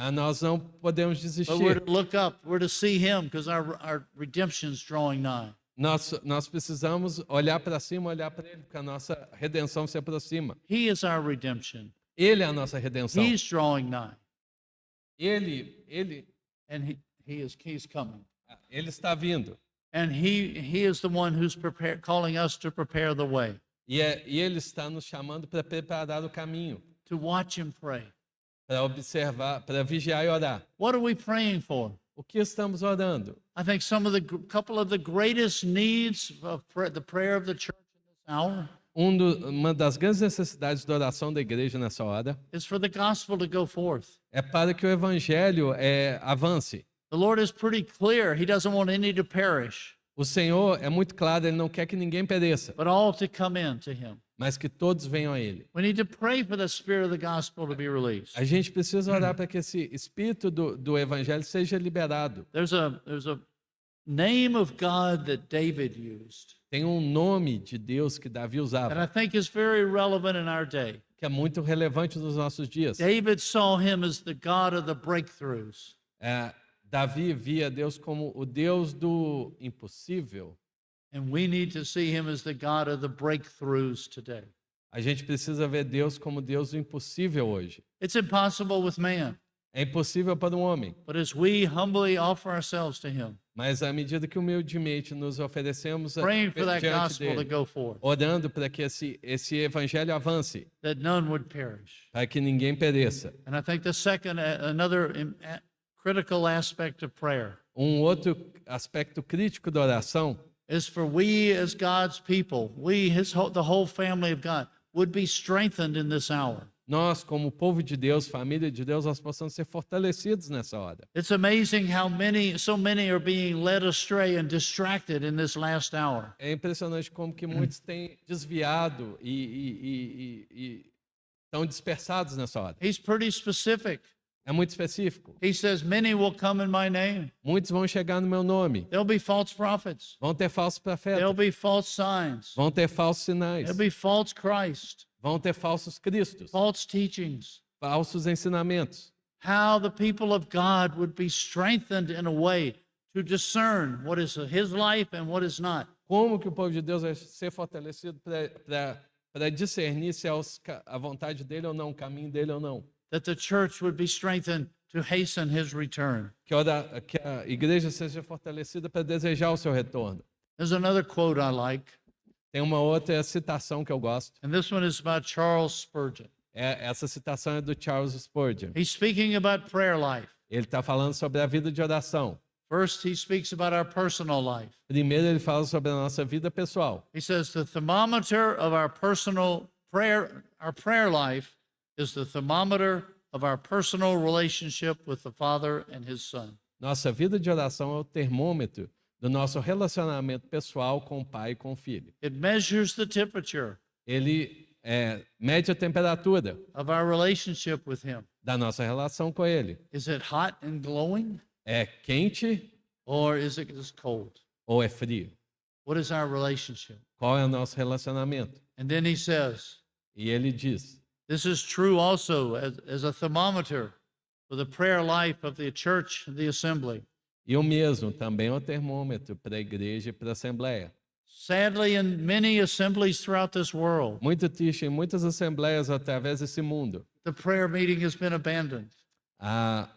Nós não podemos but we're desistir. to look up. We're to see him because our redemption's drawing nigh. Nós precisamos olhar para cima, olhar para Ele, porque a nossa redenção se aproxima. He is our redemption. Ele é a nossa redenção. He's drawing nigh, Ele he's coming. está vindo. And he is the one who's calling us to prepare the way, E Ele está nos chamando para preparar o caminho, to watch and pray. para observar, para vigiar e orar. What are we praying for? O que estamos orando? I think couple of the greatest needs of the prayer of the church in this hour Uma das grandes necessidades da oração da igreja nessa hora is for the gospel to go forth. é para que o evangelho avance. The Lord is pretty clear. He doesn't want any to perish, O Senhor é muito claro, Ele não quer que ninguém pereça, but all to come in to him. mas que todos venham a Ele. We need to pray for the spirit of the gospel to be released. A gente precisa orar para que esse espírito do evangelho seja liberado. There's a name of God that David used Tem um nome de Deus que Davi that usava, I think is very relevant in our day. que é muito relevante nos nossos dias. David saw him as the God of the breakthroughs. Davi via Deus como o Deus do impossível. And we need to see him as the God of the breakthroughs today. A gente precisa ver Deus como Deus do impossível hoje. It's impossible with man, É impossível para um homem, but as we humbly offer ourselves to him, mas à medida que humildemente nos oferecemos praying for that diante gospel to dele, go forth, orando para que esse evangelho avance, that none would perish. para que ninguém pereça. And I think the second, another critical aspect of prayer Outro aspecto crítico da oração is for we as God's people, the whole family of God, would be strengthened in this hour. nós, como povo de Deus, família de Deus, nós possamos ser fortalecidos nessa hora. It's amazing how so many are being led astray and distracted in this last hour. É impressionante como que muitos têm desviado e estão dispersados nessa hora. He's pretty specific. É muito específico. He says, many will come in my name. Muitos vão chegar no meu nome. There'll be false prophets. Vão ter falsos There'll profetas. be false signs. Vão ter falsos sinais. There'll be false Christ, Vão ter falsos cristos. false teachings. Falsos ensinamentos. How the people of God would be strengthened in a way to discern what is his life and what is not. Como que o povo de Deus vai ser fortalecido para discernir se é a vontade dele ou não, o caminho dele ou não. That the church would be strengthened to hasten his return. Que a igreja seja fortalecida para desejar o seu retorno. There's another quote I like, Tem uma outra citação que eu gosto. and this one is about Charles Spurgeon. Essa citação é do Charles Spurgeon. He's speaking about prayer life. Ele está falando sobre a vida de oração. First, he speaks about our personal life. Primeiro, ele fala sobre a nossa vida pessoal. He says the thermometer of our personal prayer, our prayer life, is the thermometer of our personal relationship with the Father and His Son. Nossa vida de oração é o termômetro do nosso relacionamento pessoal com o Pai e com o Filho. It measures the temperature Ele mede a temperatura of our relationship with Him. da nossa relação com Ele. Is it hot and glowing, É quente or is it just cold? ou é frio? What is our relationship? Qual é o nosso relacionamento? And then he says, E ele diz: this is true also as a thermometer for the prayer life of the church and the assembly. e o mesmo também é o termômetro para a igreja e para a assembleia. Sadly, in many assemblies throughout this world, Muito triste, em muitas assembleias através desse mundo, the prayer meeting has been abandoned. a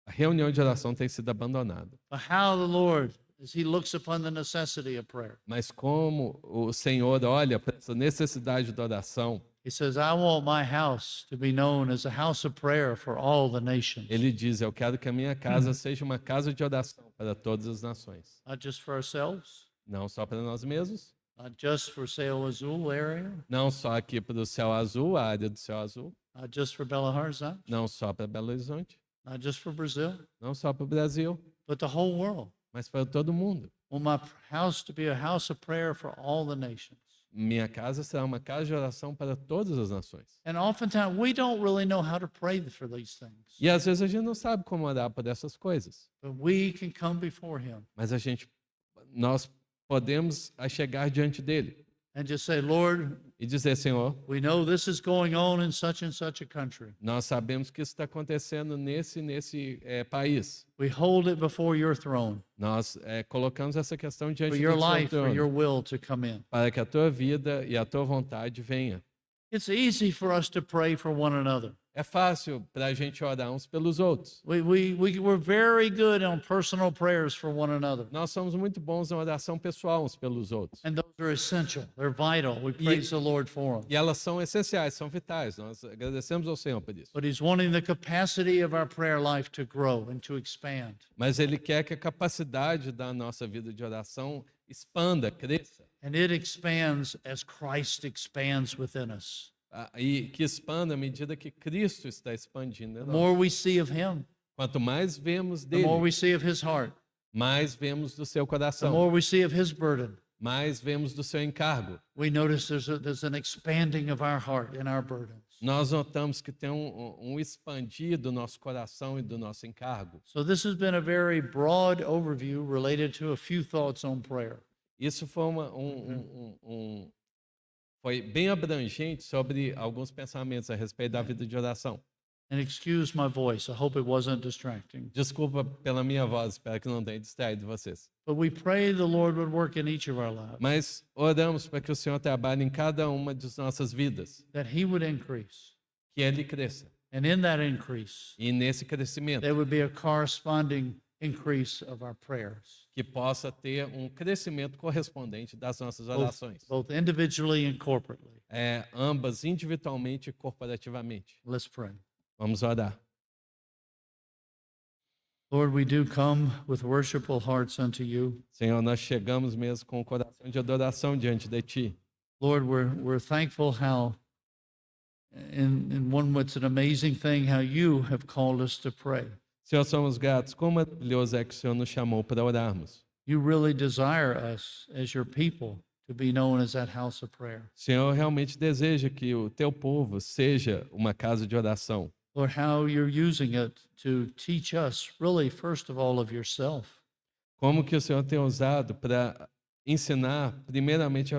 reunião de oração tem sido abandonada. But how the Lord, as He looks upon the necessity of prayer, Mas como o Senhor olha para essa necessidade da oração, He says, I want my house to be known as a house of prayer for all the nations, Ele diz: eu quero que a minha casa seja uma casa de oração para todas as nações. not just for ourselves, Não só para nós mesmos, not just for Sail Azul area, não só aqui para o céu azul, a área do céu azul, not just for Belo Horizonte, não só para Belo Horizonte, not just for Brazil, não só para o Brasil, but the whole world. mas para todo mundo. I want my house to be a house of prayer for all the nations. Minha casa será uma casa de oração para todas as nações. And oftentimes we don't really know how to pray for these things, E às vezes a gente não sabe como orar por essas coisas, but we can come before Him mas nós podemos chegar diante dele and just say, Lord, e dizer: Senhor, we know this is going on in such and such a country. nós sabemos que isso está acontecendo nesse país. We hold it before your throne Nós colocamos essa questão diante for do your seu life, for your trono, will to come in. para que a tua vida e a tua vontade venha. It's easy for us to pray for one another. É fácil para a gente orar uns pelos outros. We're very good on personal prayers for one another. Nós somos muito bons em oração pessoal uns pelos outros. And those are essential. They're vital. We praise the Lord for them. E elas são essenciais, são vitais. Nós agradecemos ao Senhor por isso. But He's wanting the capacity of our prayer life to grow and to expand. Mas Ele quer que a capacidade da nossa vida de oração expanda, cresça. And it expands as Christ expands within us. E que expanda à medida que Cristo está expandindo em The nós. more we see of Him, Quanto mais vemos the more dele, we see of His heart, mais vemos do seu the coração, more we see of His burden. mais vemos do seu encargo. We notice there's an expanding of our heart and our burdens. Nós notamos que tem um expandir do nosso coração e do nosso encargo. So this has been a very broad overview related to a few thoughts on prayer. Isso foi foi bem abrangente sobre alguns pensamentos a respeito da vida de oração. And excuse my voice. I hope it wasn't distracting. Desculpa pela minha voz, espero que não tenha distraído vocês. But we pray the Lord would work in each of our lives, Mas oramos para que o Senhor trabalhe em cada uma de nossas vidas, that He would increase. que Ele cresça. And in that increase, E nesse crescimento, there would be a corresponding increase of our prayers, que possa ter um crescimento correspondente das nossas both, orações. both individually and corporately. Ambas individualmente e corporativamente. Let's pray. Vamos orar. Lord, we do come with worshipful hearts unto you. Senhor, nós chegamos mesmo com o coração de adoração diante de Ti. Lord, we're thankful how, in one way, it's an amazing thing how you have called us to pray. Senhor, somos gratos. Quão maravilhoso é que o Senhor nos chamou para orarmos. You really desire us as your people to be known as that house of prayer. O Senhor realmente deseja que o Teu povo seja uma casa de oração. Lord, how you're using it to teach us, really, first of all, of yourself. Como que o Senhor tem usado para ensinar, primeiramente,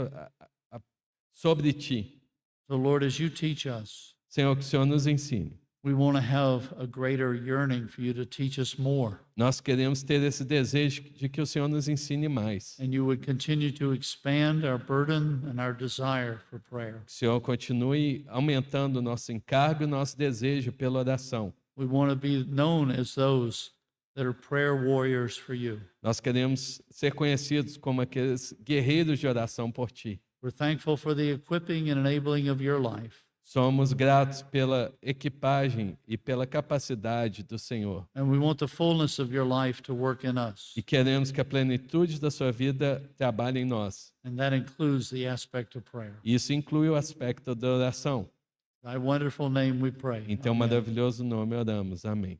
sobre Ti. So, Lord, as you teach us, Senhor, que o Senhor nos ensine. we want to have a greater yearning for you to teach us more. Nós queremos ter esse desejo de que o Senhor nos ensine mais. And you would continue to expand our burden and our desire for prayer. Que o Senhor continue aumentando o nosso encargo e o nosso desejo pela oração. We want to be known as those that are prayer warriors for you. Nós queremos ser conhecidos como aqueles guerreiros de oração por Ti. We're thankful for the equipping and enabling of your life. Somos gratos pela equipagem e pela capacidade do Senhor. And we want the fullness of your life to work in us. E queremos que a plenitude da sua vida trabalhe em nós. And that includes the aspect of prayer. Isso inclui o aspecto da oração. In thy wonderful name we pray. Em teu Amen. maravilhoso nome oramos. Amém.